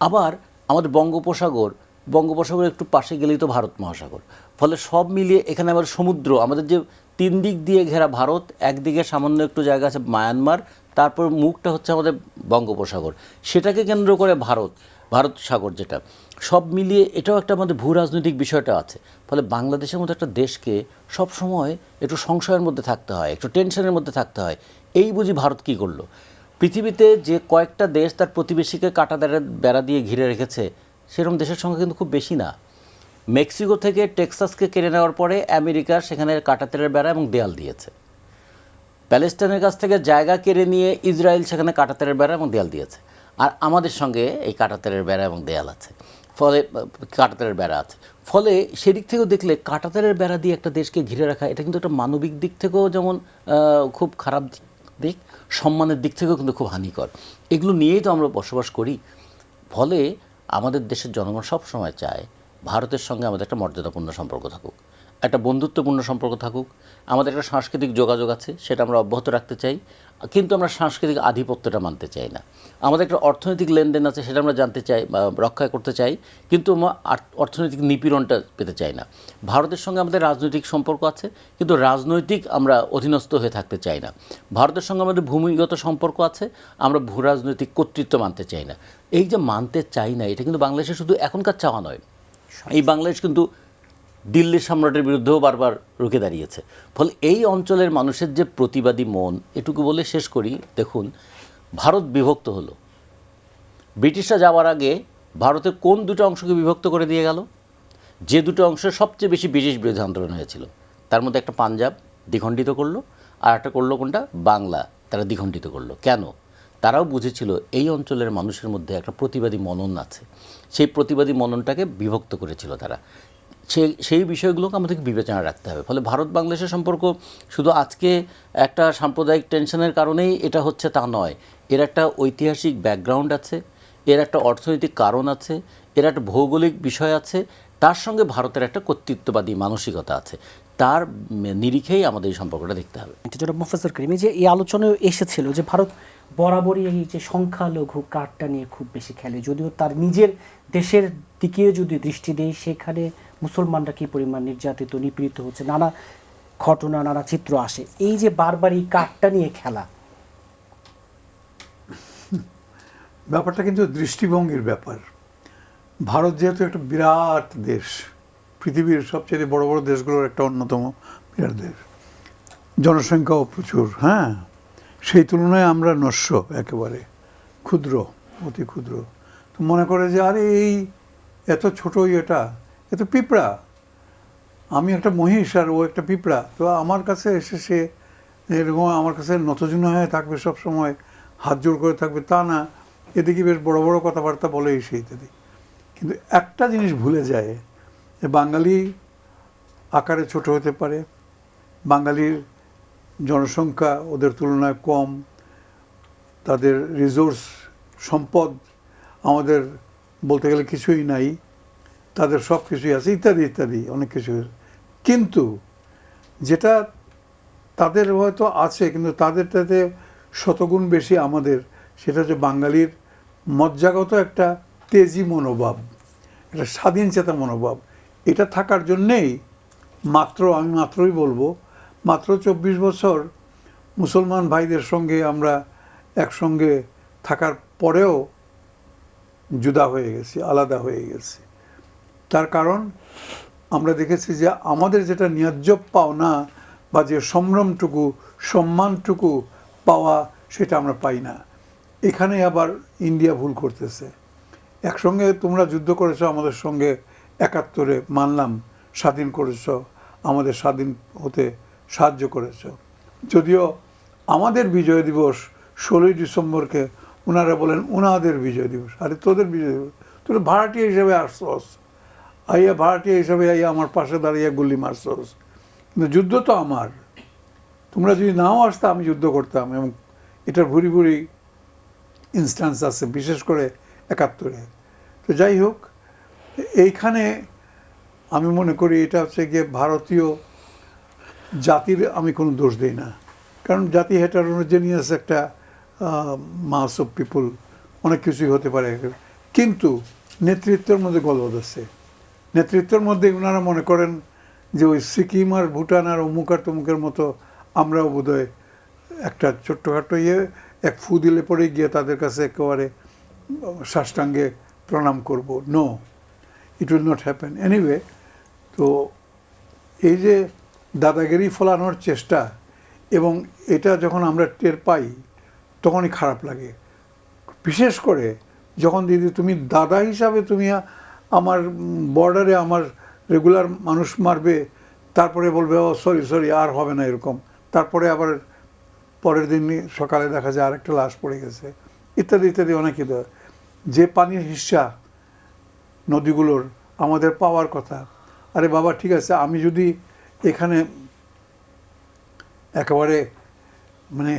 আবার আমাদের বঙ্গোপসাগর একটু পাশে গেলেই তো ভারত মহাসাগর। ফলে সব মিলিয়ে এখানে আবার সমুদ্র, আমাদের যে 3 দিক দিয়ে ঘেরা ভারত, একদিকে সামান্য একটু জায়গা আছে মায়ানমার, তারপর মুখটা হচ্ছে আমাদের বঙ্গোপসাগর, সেটাকে কেন্দ্র করে ভারত সাগর, যেটা সব মিলিয়ে এটাও একটা আমাদের ভূ রাজনৈতিক বিষয়টা আছে। ফলে বাংলাদেশের মতো একটা দেশকে সবসময় একটু সংশয়ের মধ্যে থাকতে হয়, একটু টেনশনের মধ্যে থাকতে হয়। এই বুঝি ভারত কী করলো? পৃথিবীতে যে কয়েকটা দেশ তার প্রতিবেশীকে কাঁটা বেড়া দিয়ে ঘিরে রেখেছে, সেরকম দেশের সংখ্যা কিন্তু খুব বেশি না। মেক্সিকো থেকে টেক্সাসকে কেড়ে নেওয়ার পরে আমেরিকা সেখানে কাঁটাতারের বেড়া এবং দেয়াল দিয়েছে। প্যালেস্টাইনের কাছ থেকে জায়গা কেড়ে নিয়ে ইসরায়েল সেখানে কাঁটাতারের বেড়া এবং দেয়াল দিয়েছে। আর আমাদের সঙ্গে এই কাঁটাতারের বেড়া এবং দেয়াল আছে, ফলে কাঁটাতারের বেড়া আছে। ফলে সেদিক থেকেও দেখলে কাঁটাতারের বেড়া দিয়ে একটা দেশকে ঘিরে রাখা, এটা কিন্তু একটা মানবিক দিক থেকেও যেমন খুব খারাপ দিক, সম্মানের দিক থেকেও কিন্তু খুব হানিকর। এগুলো নিয়েই তো আমরা বসবাস করি। ফলে আমাদের দেশের জনগণ সব সময় চায় ভারতের সঙ্গে আমাদের একটা মর্যাদাপূর্ণ সম্পর্ক থাকুক, একটা বন্ধুত্বপূর্ণ সম্পর্ক থাকুক। আমাদের একটা সাংস্কৃতিক যোগাযোগ আছে, সেটা আমরা অব্যাহত রাখতে চাই, কিন্তু আমরা সাংস্কৃতিক আধিপত্যটা মানতে চাই না। আমাদের একটা অর্থনৈতিক লেনদেন আছে, সেটা আমরা জানতে চাই বা রক্ষা করতে চাই, কিন্তু আমরা অর্থনৈতিক নিপীড়নটা পেতে চাই না। ভারতের সঙ্গে আমাদের রাজনৈতিক সম্পর্ক আছে, কিন্তু রাজনৈতিক আমরা অধীনস্থ হয়ে থাকতে চাই না। ভারতের সঙ্গে আমাদের ভূমিগত সম্পর্ক আছে, আমরা ভূ রাজনৈতিক কর্তৃত্ব মানতে চাই না। এই যে মানতে চাই না, এটা কিন্তু বাংলাদেশে শুধু এখনকার চাওয়া নয়। এই বাংলাদেশ কিন্তু দিল্লির সম্রাটের বিরুদ্ধেও বারবার রুখে দাঁড়িয়েছে। ফলে এই অঞ্চলের মানুষের যে প্রতিবাদী মন, এটুকু বলে শেষ করি। দেখুন, ভারত বিভক্ত হলো, ব্রিটিশরা যাওয়ার আগে ভারতের কোন দুটো অংশকে বিভক্ত করে দিয়ে গেল? যে দুটো অংশের সবচেয়ে বেশি ব্রিটিশ বিরোধী আন্দোলন হয়েছিল, তার মধ্যে একটা পাঞ্জাব দ্বিখণ্ডিত করলো, আর একটা করলো কোনটা? বাংলা, তারা দ্বিখণ্ডিত করলো। কেন? তারাও বুঝেছিল এই অঞ্চলের মানুষের মধ্যে একটা প্রতিবাদী মনন আছে, সেই প্রতিবাদী মননটাকে বিভক্ত করেছিল তারা। সেই বিষয়গুলোকে আমাদেরকে বিবেচনা রাখতে হবে। ফলে ভারত বাংলাদেশের সম্পর্ক শুধু আজকে একটা সাম্প্রদায়িক টেনশনের কারণেই এটা হচ্ছে তা নয়। এর একটা ঐতিহাসিক ব্যাকগ্রাউন্ড আছে, এর একটা অর্থনৈতিক কারণ আছে, এর একটা ভৌগোলিক বিষয় আছে, তার সঙ্গে ভারতের একটা কর্তৃত্ববাদী মানসিকতা আছে। তার নিরিখেই আমাদের এই সম্পর্কটা দেখতে হবে। যেটা মুফাজ্জল করিম, যে এই আলোচনায় এসেছিল যে ভারত বরাবরই এই যে সংখ্যালঘু কার্ডটা নিয়ে খুব বেশি খেলে, যদিও তার নিজের দেশের দিকে যদি দৃষ্টি দেয়, সেখানে মুসলমানরা কী পরিমাণ নির্যাতিত, নিপীড়িত হচ্ছে, নানা ঘটনা, নানা চিত্র আসে। এই যে বারবার এই কার্ডটা নিয়ে খেলা, ব্যাপারটা কিন্তু দৃষ্টিভঙ্গির ব্যাপার। ভারত যেহেতু একটা বিরাট দেশ, পৃথিবীর সবচেয়ে বড় বড় দেশগুলোর একটা অন্যতম বিরাট দেশ, জনসংখ্যাও প্রচুর, হ্যাঁ, সেই তুলনায় আমরা নস্য, একেবারে ক্ষুদ্র, অতি ক্ষুদ্র। তো মনে করে যে আরে এই এত ছোট এটা, এত পিঁপড়া, আমি একটা মহিষ আর ও একটা পিঁপড়া, তো আমার কাছে এসে সে এরকম আমার কাছে নতজন হয়ে থাকবে, সব সময় হাত জোড় করে থাকবে, তা না, এদিকে বেশ বড় বড় কথাবার্তা বলে এসে ইত্যাদি। কিন্তু একটা জিনিস ভুলে যায় যে বাঙালি আকারে ছোট হতে পারে, বাঙালির জনসংখ্যা ওদের তুলনায় কম, তাদের রিসোর্স সম্পদ আমাদের বলতে গেলে কিছুই নাই, তাদের সব কিছুই আছে, ইত্যাদি ইত্যাদি অনেক কিছু। কিন্তু যেটা তাদের হয়তো আছে, কিন্তু তাদের তাতে শতগুণ বেশি আমাদের, সেটা হচ্ছে বাঙালির মজ্জাগত একটা তেজি মনোভাব, একটা স্বাধীন চেতা মনোভাব। এটা থাকার জন্যেই আমি মাত্রই বলবো, মাত্র 24 বছর মুসলমান ভাইদের সঙ্গে আমরা একসঙ্গে থাকার পরেও জুদা হয়ে গেছি, আলাদা হয়ে গেছি। তার কারণ আমরা দেখেছি যে আমাদের যেটা ন্যায্য পাওনা বা যে সম্ভ্রমটুকু, সম্মানটুকু পাওয়া, সেটা আমরা পাই না। এখানে আবার ইন্ডিয়া ভুল করতেছে। একসঙ্গে তোমরা যুদ্ধ করেছো আমাদের সঙ্গে, 71-এ মানলাম, স্বাধীন করেছো, আমাদের স্বাধীন হতে সাহায্য করেছো। যদিও আমাদের বিজয় দিবস 16ই ডিসেম্বরকে ওনারা বলেন ওনাদের বিজয় দিবস। আরে তোদের বিজয় দিবস, তোরা ভাড়াটিয়া হিসেবে আসছস, আইয়া ভাড়াটিয়া হিসেবে আইয়া আমার পাশে দাঁড়িয়ে গুলি মারছস, কিন্তু যুদ্ধ তো আমার। তোমরা যদি নাও আসতো আমি যুদ্ধ করতাম। এবং এটার ভুরি ভুরি ইনস্ট্যান্স আছে, বিশেষ করে 71-এ। তো যাই হোক, এইখানে আমি মনে করি এটা হচ্ছে গিয়ে ভারতীয় জাতির আমি কোনো দোষ দিই না, কারণ জাতি হেটারোজেনিয়াস একটা মাস অফ পিপুল, অনেক কিছুই হতে পারে। কিন্তু নেতৃত্বের মধ্যে গলদ আছে। নেতৃত্বের মধ্যে ওনারা মনে করেন যে ওই সিকিম আর ভুটান আর অমুক আর তমুকের মতো আমরাও বোধহয় একটা ছোট্টখাটো এক ফু দিলে পরে গিয়ে তাদের কাছে একেবারে সাষ্টাঙ্গে প্রণাম করব। No, it will not happen anyway. তো এই যে দাদাগিরি ফলানোর চেষ্টা, এবং এটা যখন আমরা টের পাই তখনই খারাপ লাগে। বিশেষ করে যখন দিদি তুমি দাদা হিসাবে তুমি আমার বর্ডারে আমার রেগুলার মানুষ মারবে, তারপরে বলবে ও সরি সরি আর হবে না এরকম, তারপরে আবার পরের দিন সকালে দেখা যায় আরেকটা লাশ পড়ে গেছে, ইত্যাদি ইত্যাদি অনেকই। যে পানির হিস্সা নদীগুলোর আমাদের পাওয়ার কথা, আরে বাবা ঠিক আছে, আমি যদি এখানে একেবারে মানে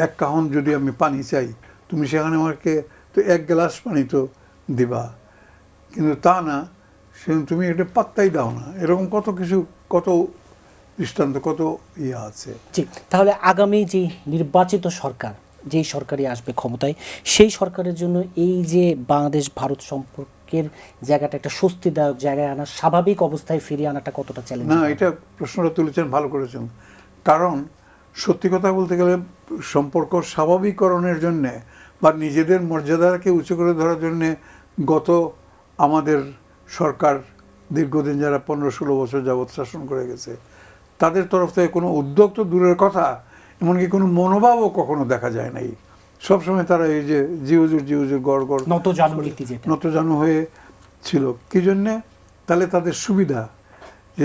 1 কাহন যদি আমি পানি চাই, তুমি সেখানে আমাকে তো 1 গ্লাস পানি তো দিবা, কিন্তু তা না, সে তুমি এটা পাত্তাই দাও না। এরকম কত কিছু, কত দৃষ্টান্ত, কত আছে। জি, তাহলে আগামী যে নির্বাচিত সরকার, যেই সরকারই আসবে ক্ষমতায়, সেই সরকারের জন্য এই যে বাংলাদেশ ভারত সম্পর্কের জায়গাটা একটা স্বস্তিদায়ক জায়গায় আনা, স্বাভাবিক অবস্থায় ফিরিয়ে আনাটা কতটা চ্যালেঞ্জ? না, এটা প্রশ্নটা তুলেছেন, ভালো করেছেন। কারণ সত্যি কথা বলতে গেলে সম্পর্ক স্বাভাবিকরণের জন্যে বা নিজেদের মর্যাদাকে উঁচু করে ধরার জন্যে গত আমাদের সরকার দীর্ঘদিন যারা 15-16 বছর যাবৎ শাসন করে গেছে, তাদের তরফ থেকে কোনো উদ্যোগ তো দূরের কথা, এমনকি কোনো মনোভাবও কখনো দেখা যায় নাই। সবসময় তারা এই যে জিউজুর গড় গড় নতজানু নীতি, যেটা নতজানু হয়ে ছিল। কী জন্যে? তাহলে তাদের সুবিধা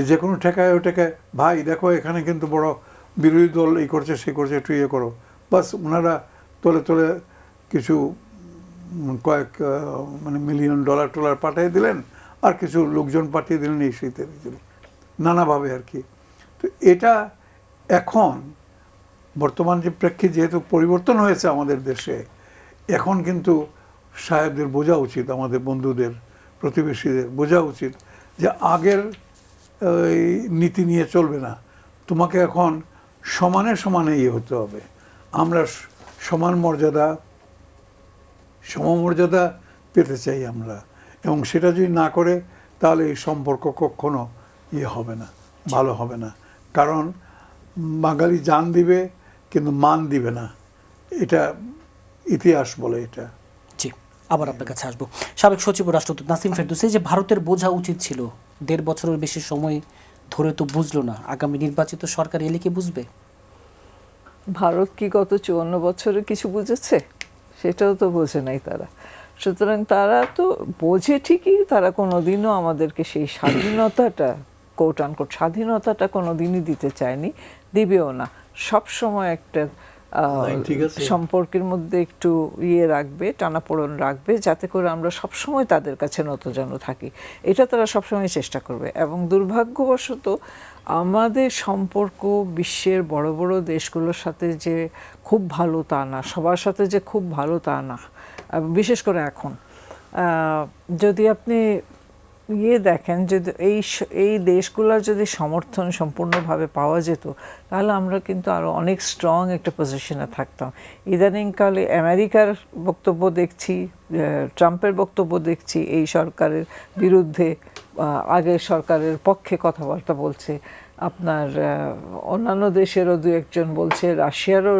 যে কোনো ঠেকায় ও ঠেকায়, ভাই দেখো এখানে কিন্তু বড় বিরোধী দল এই করছে সে করছে, একটু ইয়ে করো, বাস ওনারা তলে তলে কিছু কয়েক মানে $1 মিলিয়ন টলার পাঠিয়ে দিলেন, আর কিছু লোকজন পাঠিয়ে দিলেন এই শীতে, নানাভাবে আর কি। তো এটা এখন বর্তমান যে প্রেক্ষিত যেহেতু পরিবর্তন হয়েছে আমাদের দেশে, এখন কিন্তু সাহেবদের বোঝা উচিত, আমাদের বন্ধুদের প্রতিবেশীদের বোঝা উচিত যে আগের এই নীতি নিয়ে চলবে না, তোমাকে এখন সমানে সমানে ইয়ে হতে হবে। আমরা সমান মর্যাদা সমমর্যাদা পেতে চাই আমরা, এবং সেটা যদি না করে তাহলে এই সম্পর্ক কখনো ইয়ে হবে না, ভালো হবে না। কারণ বাঙালি জান দিবে কিন্তু মান দিবে না, এটা ইতিহাস বলে। এটা জি, আবার আপনার কাছে আসবো। সাবেক সচিব ও রাষ্ট্রদূত নাসিম ফেরদৌসী, যে ভারতের বোঝা উচিত ছিল 1.5 বছরের বেশি সময় ধরে তো বুঝলো না, আগামী নির্বাচিত সরকার এলে কি বুঝবে? ভারত কি গত 54 বছরে কিছু বুঝেছে? সেটাও তো বোঝে নাই তারা। সুতরাং তারা তো বোঝে ঠিকই, তারা কোনোদিনও আমাদেরকে সেই স্বাধীনতাটা, কোট আনকোট স্বাধীনতাটা কোনোদিনই দিতে চায়নি, দিবেও না। সবসময় একটা সম্পর্কের মধ্যে একটু ইয়ে রাখবে, টানাপোড়েন রাখবে, যাতে করে আমরা সবসময় তাদের কাছে নতজানু থাকি। এটা তারা সবসময় চেষ্টা করবে। এবং দুর্ভাগ্যবশত আমাদের সম্পর্ক বিশ্বের বড় বড় দেশগুলোর সাথে যে খুব ভালো তা না, সবার সাথে যে খুব ভালো তা না। বিশেষ করে এখন যদি আপনি দেখেন, যদি এই দেশগুলোর যদি সমর্থন সম্পূর্ণভাবে পাওয়া যেত, তাহলে আমরা কিন্তু আরও অনেক স্ট্রং একটা পজিশনে থাকতাম। ইদানিংকালে আমেরিকার বক্তব্য দেখছি, ট্রাম্পের বক্তব্য দেখছি এই সরকারের বিরুদ্ধে, আগের সরকারের পক্ষে কথাবার্তা বলছে। আপনার অন্যান্য দেশেরও 2-1 বলছে, রাশিয়ারও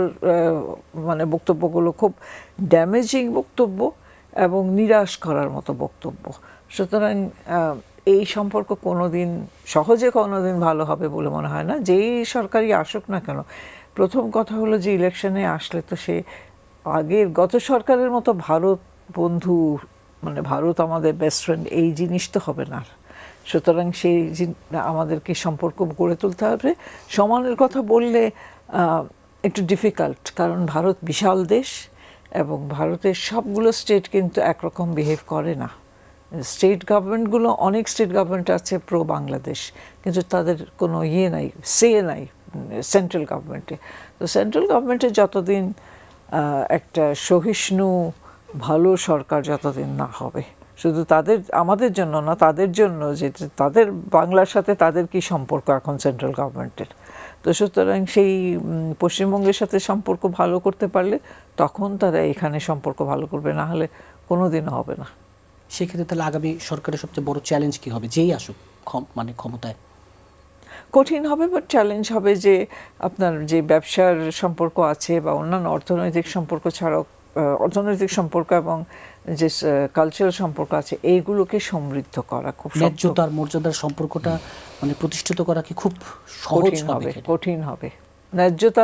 মানে বক্তব্যগুলো খুব ড্যামেজিং বক্তব্য এবং নিরাশ করার মতো বক্তব্য। সুতরাং এই সম্পর্ক কোনোদিন সহজে কোনোদিন ভালো হবে বলে মনে হয় না, যেই সরকারই আসুক না কেন। প্রথম কথা হলো যে ইলেকশনে আসলে তো সে আগের গত সরকারের মতো ভারত বন্ধু, মানে ভারত আমাদের বেস্ট ফ্রেন্ড, এই জিনিস তো হবে না। সুতরাং সেই আমাদেরকে সম্পর্ক গড়ে তুলতে হবে। সমানের কথা বললে একটু ডিফিকাল্ট, কারণ ভারত বিশাল দেশ এবং ভারতের সবগুলো স্টেট কিন্তু একরকম বিহেভ করে না। স্টেট গভর্নমেন্টগুলো, অনেক স্টেট গভর্নমেন্ট আছে প্রো বাংলাদেশ, কিন্তু তাদের কোনো নাই, নাই সেন্ট্রাল গভর্নমেন্টে। তো সেন্ট্রাল গভর্নমেন্টে যতদিন একটা সহিষ্ণু ভালো সরকার যতদিন না হবে, শুধু আমাদের জন্য না, তাদের জন্য, যে তাদের বাংলার সাথে তাদের কি সম্পর্ক এখন সেন্ট্রাল গভর্নমেন্টের। তো সুতরাং সেই পশ্চিমবঙ্গের সাথে সম্পর্ক ভালো করতে পারলে তখন তারা এখানে সম্পর্ক ভালো করবে, না হলে কোনো দিনও হবে না। সেক্ষেত্রে তাহলে আগামী সরকারের সবচেয়ে বড় চ্যালেঞ্জ কি হবে, যেই আসুক মানে ক্ষমতায়? কঠিন হবে, বাট চ্যালেঞ্জ হবে যে আপনার যে ব্যবসার সম্পর্ক আছে বা অন্যান্য অর্থনৈতিক সম্পর্ক ছাড়াও অর্থনৈতিক সম্পর্ক এবং যে কালচারাল সম্পর্ক আছে এইগুলোকে সমৃদ্ধ করা খুব ন্যায্যতার মর্যাদার সম্পর্কটা মানে প্রতিষ্ঠিত করা কি খুব সহজ হবে? কঠিন হবে। ন্যায্যতা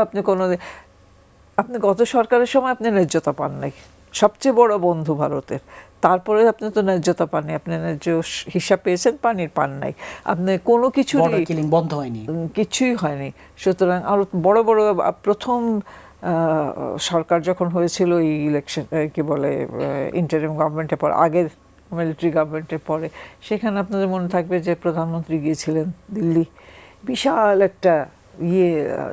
আপনি গত সরকারের সময় আপনি ন্যায্যতা পান নাই, সবচেয়ে বড় বন্ধু ভারতের, তারপরে আপনি তো ন্যায্যতা পাননি, আপনি ন্যায্য হিসাব পেয়েছেন, পান নাই, আপনি কোনো কিছু বন্ধ হয়নি, কিছুই হয়নি। সুতরাং আরো বড় বড় প্রথম সরকার যখন হয়েছিল এই ইলেকশন কি বলে ইন্টারিম গভর্নমেন্টের পর, আগের মিলিটারি গভর্নমেন্টের পরে, সেখানে আপনাদের মনে থাকবে যে প্রধানমন্ত্রী গিয়েছিলেন দিল্লি, বিশাল একটা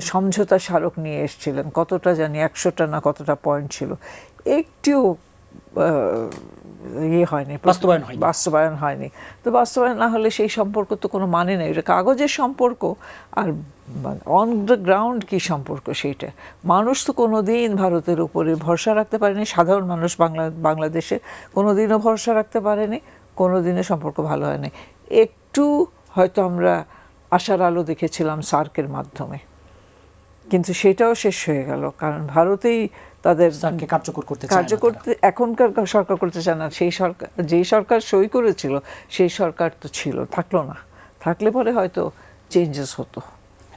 সমঝোতা স্মারক নিয়ে এসেছিলেন, কতটা জানি 100টা না কতটা পয়েন্ট ছিল, একটিও হয়নি, বাস্তবায়ন হয়নি। তো বাস্তবায়ন না হলে সেই সম্পর্ক তো কোনো মানে নেই, এটা কাগজের সম্পর্ক, আর অন দ্য গ্রাউন্ড কি সম্পর্ক সেইটা। মানুষ তো কোনো দিন ভারতের উপরে ভরসা রাখতে পারেনি, সাধারণ মানুষ বাংলাদেশে কোনো দিনও ভরসা রাখতে পারেনি, কোনো দিনও সম্পর্ক ভালো হয়নি। একটু হয়তো আমরা আশার আলো দেখেছিলাম সার্কের মাধ্যমে, কিন্তু সেটাও শেষ হয়ে গেল, কারণ ভারতেই তাদের কার্যকর এখনকার সরকার করতে চায় না। সেই সরকার, যেই সরকার সই করেছিল সেই সরকার তো থাকলো না, থাকলে পরে হয়তো চেঞ্জেস হতো।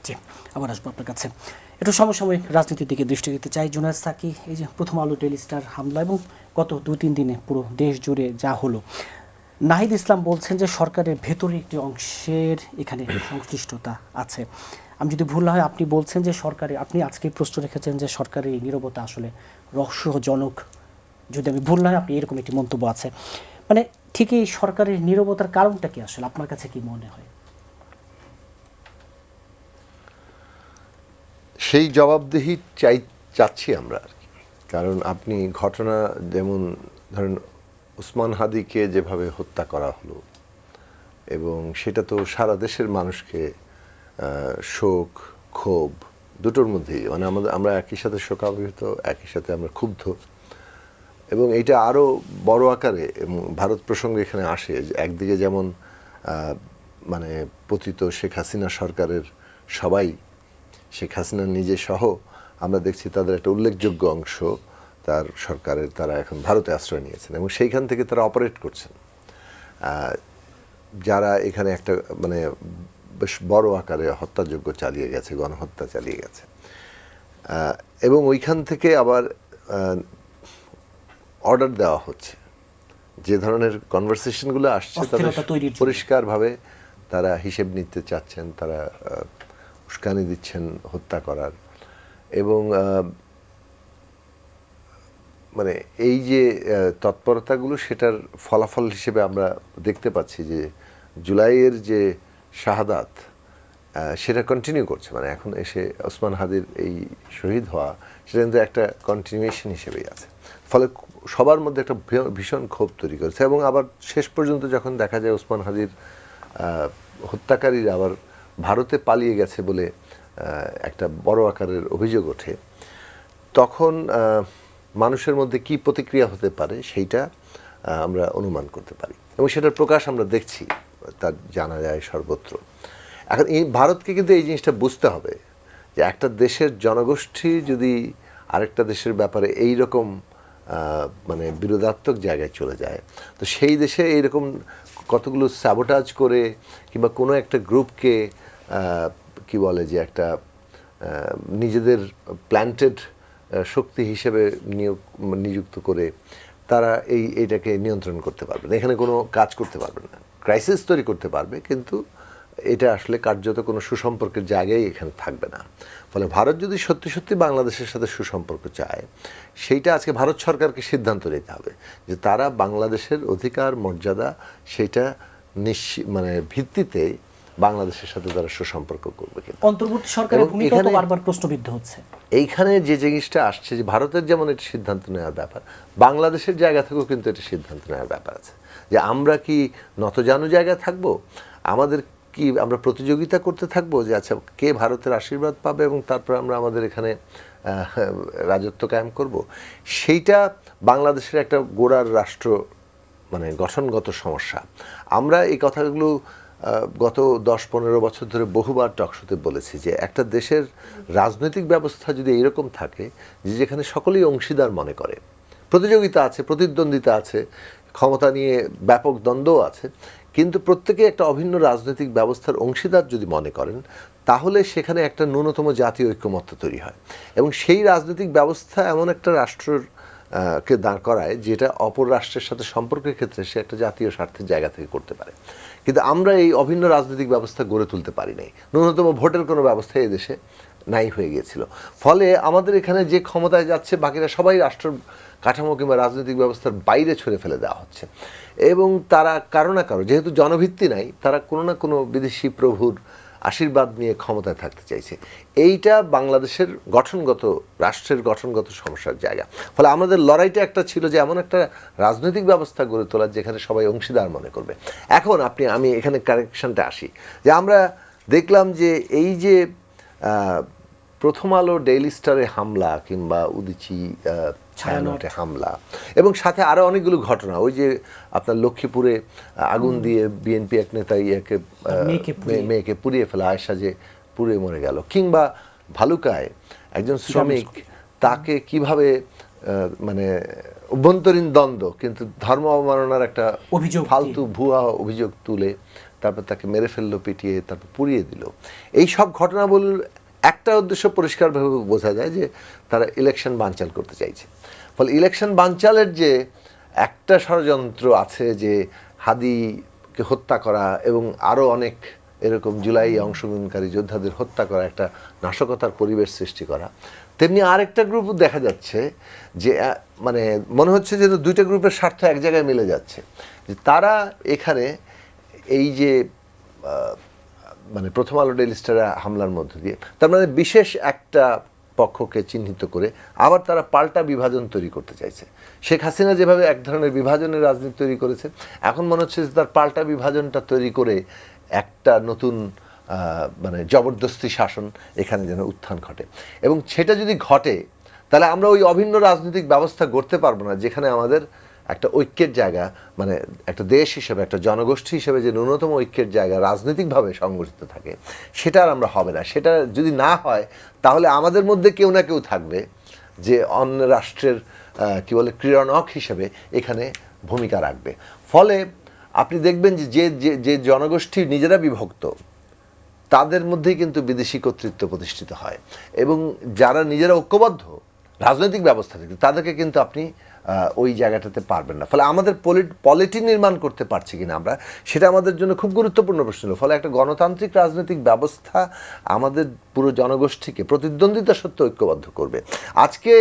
জি, আবার আসবো আপনার কাছে। একটু সমসাময়িক রাজনীতির দিকে দৃষ্টি দিতে চাই। জুনায়েদ সাকি, এই যে প্রথম আলো ডেইলি স্টার হামলা এবং গত 2-3 দিনে পুরো দেশ জুড়ে যা হলো, নাহিদ ইসলাম বলছেন যে সরকারের ভেতরে একটি অংশের এখানে সংশ্লিষ্টতা আছে। আমি যদি ভুল না হয় আপনি বলছেন যে সরকারের, আপনি আজকে প্রশ্ন রেখেছেন যে সরকারের এই নীরবতা আসলে রহস্যজনক, যদি আমি ভুল না হয় আপনি এরকম একটি মন্তব্য আছে। মানে ঠিকই সরকারের নীরবতার কারণটা কি আসলে আপনার কাছে কি মনে হয়? সেই জবাবদিহি চাচ্ছি আমরা আর কি। কারণ আপনি ঘটনা যেমন ধরেন ওসমান হাদিকে যেভাবে হত্যা করা হলো, এবং সেটা তো সারা দেশের মানুষকে শোক ক্ষোভ দুটোর মধ্যেই, মানে আমরা একই সাথে শোকাবহিত, একই সাথে আমরা ক্ষুব্ধ, এবং এইটা আরও বড় আকারে ভারত প্রসঙ্গে এখানে আসে। একদিকে যেমন মানে পতিত শেখ হাসিনা সরকারের সবাই, শেখ হাসিনা নিজে সহ আমরা দেখছি তাদের একটা উল্লেখযোগ্য অংশ তার সরকারের, তারা এখন ভারতে আশ্রয় নিয়েছেন এবং সেইখান থেকে তারা অপারেট করছেন, যারা এখানে একটা মানে বেশ বড় আকারে হত্যাযজ্ঞ চালিয়ে গেছে, গণহত্যা চালিয়ে গেছে, এবং ওইখান থেকে আবার অর্ডার দেওয়া হচ্ছে। যে ধরনের কনভারসেশনগুলো আসছে তাদের পরিষ্কারভাবে তারা হিসেব নিতে চাচ্ছেন, তারা উস্কানি দিচ্ছেন হত্যা করার, এবং মানে এই যে তৎপরতাগুলো সেটার ফলাফল হিসেবে আমরা দেখতে পাচ্ছি যে জুলাইয়ের যে শাহাদাত সেটা কন্টিনিউ করছে। মানে এখন এসে ওসমান হাদির এই শহীদ হওয়া সেটা কিন্তু একটা কন্টিনিউয়েশন হিসেবেই আছে, ফলে সবার মধ্যে একটা ভীষণ ক্ষোভ তৈরি করেছে। এবং আবার শেষ পর্যন্ত যখন দেখা যায় ওসমান হাদির হত্যাকারীরা আবার ভারতে পালিয়ে গেছে বলে একটা বড় আকারের অভিযোগ ওঠে, তখন মানুষের মধ্যে কি প্রতিক্রিয়া হতে পারে সেইটা আমরা অনুমান করতে পারি, এবং সেটার প্রকাশ আমরা দেখছি, তার জানা যায় সর্বত্র। এখন এই ভারতকে কিন্তু এই জিনিসটা বুঝতে হবে যে একটা দেশের জনগোষ্ঠী যদি আরেকটা দেশের ব্যাপারে এই রকম মানে বিরোধাত্মক জায়গায় চলে যায়, তো সেই দেশে এইরকম কতগুলো স্যাবোটাজ করে কিংবা কোনো একটা গ্রুপকে কি বলে যে একটা নিজেদের প্ল্যান্টেড শক্তি হিসেবে নিযুক্ত করে তারা এইটাকে নিয়ন্ত্রণ করতে পারবে না, এখানে কোনো কাজ করতে পারবে না। ক্রাইসিস তৈরি করতে পারবে কিন্তু এটা আসলে কার্যত কোনো সুসম্পর্কের জায়গায় এখানে থাকবে না। ফলে ভারত যদি সত্যি সত্যি বাংলাদেশের সাথে সুসম্পর্ক চায়, সেইটা আজকে ভারত সরকারকে সিদ্ধান্ত নিতে হবে যে তারা বাংলাদেশের অধিকার মর্যাদা সেটা মানে ভিত্তিতে বাংলাদেশের সাথে তারা সুসম্পর্ক করবে কিনা। অন্তর্বর্তী সরকারের এবং ভূমিকা তো এখানে- বারবার প্রশ্নবিদ্ধ হচ্ছে। এইখানে যে জিনিসটা আসছে যে ভারতের যেমন এটা সিদ্ধান্ত নেওয়ার ব্যাপার, বাংলাদেশের জায়গা থেকেও কিন্তু এটা সিদ্ধান্ত নেওয়ার ব্যাপার আছে যে আমরা কি নতজানু জায়গায় থাকবো, আমাদের কি আমরা প্রতিযোগিতা করতে থাকবো যে আচ্ছা কে ভারতের আশীর্বাদ পাবে এবং তারপর আমরা আমাদের এখানে রাজত্ব কায়েম করব। সেইটা বাংলাদেশের একটা গোড়ার রাষ্ট্র মানে গঠনগত সমস্যা। আমরা এই কথাগুলো গত 10-15 বছর ধরে বহুবার টকশোতে বলেছি যে একটা দেশের রাজনৈতিক ব্যবস্থা যদি এরকম থাকে যে যেখানে সকলেই অংশীদার মনে করে, প্রতিযোগিতা আছে, প্রতিদ্বন্দ্বিতা আছে, ক্ষমতা নিয়ে ব্যাপক দ্বন্দ্ব আছে, কিন্তু প্রত্যেকে একটা অভিন্ন রাজনৈতিক ব্যবস্থার অংশীদার যদি মনে করেন, তাহলে সেখানে একটা ন্যূনতম জাতীয় ঐক্যমত্য তৈরি হয় এবং সেই রাজনৈতিক ব্যবস্থা এমন একটা রাষ্ট্রের কে দাঁড় করায় যেটা অপর রাষ্ট্রের সাথে সম্পর্কের ক্ষেত্রে সে একটা জাতীয় স্বার্থের জায়গা থেকে করতে পারে। কিন্তু আমরা এই অভিন্ন রাজনৈতিক ব্যবস্থা গড়ে তুলতে পারি নাই, ন্যূনতম ভোটের কোনো ব্যবস্থা এই দেশে নাই হয়ে গিয়েছিল। ফলে আমাদের এখানে যে ক্ষমতায় যাচ্ছে বাকিরা সবাই রাষ্ট্র কাঠামো কিংবা রাজনৈতিক ব্যবস্থার বাইরে ছুঁড়ে ফেলে দেওয়া হচ্ছে এবং তারা কারো না কারো, যেহেতু জনভিত্তি নাই, তারা কোনো না কোনো বিদেশি প্রভুর আশীর্বাদ নিয়ে ক্ষমতায় থাকতে চাইছে। এইটা বাংলাদেশের গঠনগত রাষ্ট্রের গঠনগত সমস্যার জায়গা। ফলে আমাদের লড়াইটা একটা ছিল যে এমন একটা রাজনৈতিক ব্যবস্থা গড়ে তোলার যেখানে সবাই অংশীদার মনে করবে। এখন আমি এখানে কারেকশনটা আসি যে আমরা দেখলাম যে এই যে প্রথম আলো ডেইলি স্টারে হামলা কিংবা উদীচী ছায়ানটে হামলা এবং সাথে আরও অনেকগুলো ঘটনা, ওই যে আপনার লক্ষ্মীপুরে আগুন দিয়ে বিএনপি এক নেতা মেয়েকে পুড়িয়ে ফেলা, আয়সা যে পুড়ে মরে গেল, কিংবা ভালুকায় একজন শ্রমিক তাকে কিভাবে মানে অভ্যন্তরীণ দ্বন্দ্ব কিন্তু ধর্ম অবমাননার একটা অভিযোগ ফালতু ভুয়া অভিযোগ তুলে তারপর তাকে মেরে ফেললো, পিটিয়ে তারপর পুড়িয়ে দিল। এই সব ঘটনাবলীর একটা উদ্দেশ্য পরিষ্কারভাবে বোঝা যায় যে তারা ইলেকশন বানচাল করতে চাইছে। ফলে ইলেকশন বানচালের যে একটা ষড়যন্ত্র আছে যে হাদিকে হত্যা করা এবং আরও অনেক এরকম জুলাই অংশগ্রহণকারী যোদ্ধাদের হত্যা করা, একটা নাশকতার পরিবেশ সৃষ্টি করা, তেমনি আরেকটা গ্রুপ দেখা যাচ্ছে যে মানে মনে হচ্ছে যে দুইটা গ্রুপের স্বার্থ এক জায়গায় মিলে যাচ্ছে, যে তারা এখানে এই যে মানে প্রথম আলো ডেইলি স্টারে হামলার মধ্য দিয়ে তার মানে বিশেষ একটা পক্ষকে চিহ্নিত করে আবার তারা পাল্টা বিভাজন তৈরি করতে চাইছে। শেখ হাসিনা যেভাবে এক ধরনের বিভাজনের রাজনীতি তৈরি করেছে, এখন মনে হচ্ছে যে তার পাল্টা বিভাজনটা তৈরি করে একটা নতুন মানে জবরদস্তি শাসন এখানে যেন উত্থান ঘটে এবং সেটা যদি ঘটে তাহলে আমরা ওই অভিন্ন রাজনৈতিক ব্যবস্থা গড়তে পারবো না যেখানে আমাদের একটা ঐক্যের জায়গা, মানে একটা দেশ হিসেবে একটা জনগোষ্ঠী হিসেবে যে ন্যূনতম ঐক্যের জায়গা রাজনৈতিকভাবে সংগঠিত থাকে, সেটা আর আমরা হবে না। সেটা যদি না হয় তাহলে আমাদের মধ্যে কেউ না কেউ থাকবে যে অন্য রাষ্ট্রের কি বলে ক্রীড়নক হিসেবে এখানে ভূমিকা রাখবে। ফলে আপনি দেখবেন যে যে জনগোষ্ঠী নিজেরা বিভক্ত তাদের মধ্যেই কিন্তু বিদেশি কর্তৃত্ব প্রতিষ্ঠিত হয় এবং যারা নিজেরা ঐক্যবদ্ধ রাজনৈতিক ব্যবস্থা থেকে তাদেরকে কিন্তু আপনি ওই জায়গাটাতে পারবেন না। ফলে আমাদের পলিটি নির্মাণ করতে পারছি কিনা আমরা, সেটা আমাদের জন্য খুব গুরুত্বপূর্ণ প্রশ্ন। ফলে একটা গণতান্ত্রিক রাজনৈতিক ব্যবস্থা আমাদের পুরো জনগোষ্ঠীকে প্রতিদ্বন্দ্বিতা সত্ত্বেও ঐক্যবদ্ধ করবে। আজকে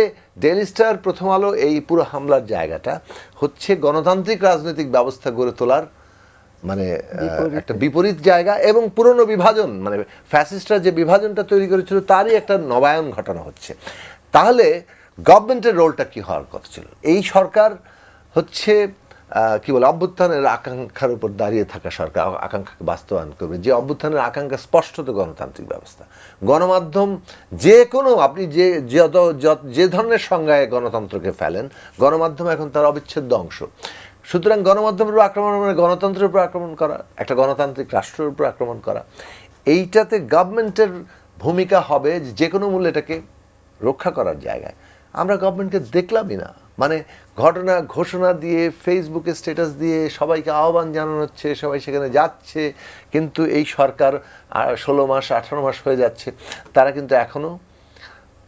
ডেইলি স্টার, প্রথম আলো এই পুরো হামলার জায়গাটা হচ্ছে গণতান্ত্রিক রাজনৈতিক ব্যবস্থা গড়ে তোলার মানে একটা বিপরীত জায়গা এবং পুরনো বিভাজন, মানে ফ্যাসিস্টরা যে বিভাজনটা তৈরি করেছিল তারই একটা নবায়ন ঘটানো হচ্ছে। তাহলে গভর্নমেন্টের রোলটা কি হওয়ার কথা ছিল? এই সরকার হচ্ছে কি বলে অভ্যুত্থানের আকাঙ্ক্ষার উপর দাঁড়িয়ে থাকা সরকার, আকাঙ্ক্ষাকে বাস্তবায়ন করবে। যে অভ্যুত্থানের আকাঙ্ক্ষা স্পষ্টত গণতান্ত্রিক ব্যবস্থা, গণমাধ্যম, যে কোনো আপনি যে ধরনের সংজ্ঞায় গণতন্ত্রকে ফেলেন, গণমাধ্যম এখন তার অবিচ্ছেদ্য অংশ। সুতরাং গণমাধ্যমের উপর আক্রমণ মানে গণতন্ত্রের উপর আক্রমণ করা, একটা গণতান্ত্রিক রাষ্ট্রের উপর আক্রমণ করা। এইটাতে গভর্নমেন্টের ভূমিকা হবে যে কোনো মূল্যে এটাকে রক্ষা করার জায়গায়। আমরা গভর্নমেন্টকে দেখলামই না, মানে ঘোষণা দিয়ে ফেসবুকে স্ট্যাটাস দিয়ে সবাইকে আহ্বান জানানো হচ্ছে, সবাই সেখানে যাচ্ছে, কিন্তু এই সরকার 16 মাস 18 মাস হয়ে যাচ্ছে, তারা কিন্তু এখনও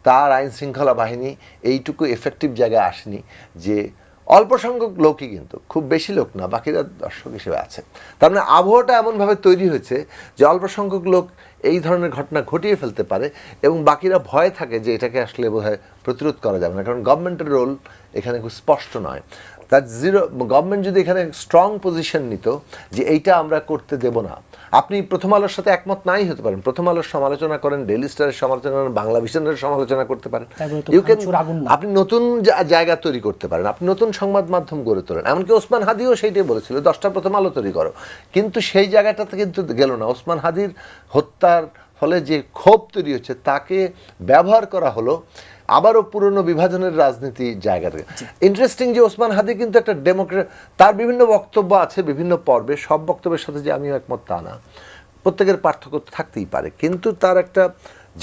তার আইন শৃঙ্খলা বাহিনী এইটুকু এফেক্টিভ জায়গায় আসেনি যে অল্প সংখ্যক লোকই, কিন্তু খুব বেশি লোক না, বাকিরা দর্শক হিসেবে আছে। তার মানে আবহাওয়াটা এমনভাবে তৈরি হয়েছে যে অল্প সংখ্যক লোক এই ধরনের ঘটনা ঘটিয়ে ফেলতে পারে এবং বাকিরা ভয় থাকে যে এটাকে আসলে বোধহয় প্রতিরোধ করা যাবে না, কারণ গভর্নমেন্টের রোল এখানে খুব স্পষ্ট নয়। তার গভর্নমেন্ট যদি এখানে স্ট্রং পজিশন নিত যে এইটা আমরা করতে দেব না, আপনি প্রথম আলোর সাথে একমত নাই হতে পারেন, প্রথম আলোর সমালোচনা করেন, ডেইলি স্টারের সমালোচনা করেন, বাংলা ভিশনের সমালোচনা করতে পারেন, আপনি নতুন জায়গা তৈরি করতে পারেন, আপনি নতুন সংবাদ মাধ্যম গড়ে তোলেন। এমনকি ওসমান হাদিও সেইটাই বলেছিল, 10টা প্রথম আলো তৈরি করো, কিন্তু সেই জায়গাটাতে কিন্তু গেল না। ওসমান হাদির হত্যার ফলে যে ক্ষোভ তৈরি হচ্ছে তাকে ব্যবহার করা হলো আবারও পুরনো বিভাজনের রাজনীতি জায়গাতে। ইন্টারেস্টিং যে ওসমান হাদি কিন্তু একটা ডেমোক্রেট, তার বিভিন্ন বক্তব্য আছে বিভিন্ন পর্বে, সব বক্তব্যের সাথে যে আমিও একমত তা না, প্রত্যেকের পার্থক্য থাকতেই পারে, কিন্তু তার একটা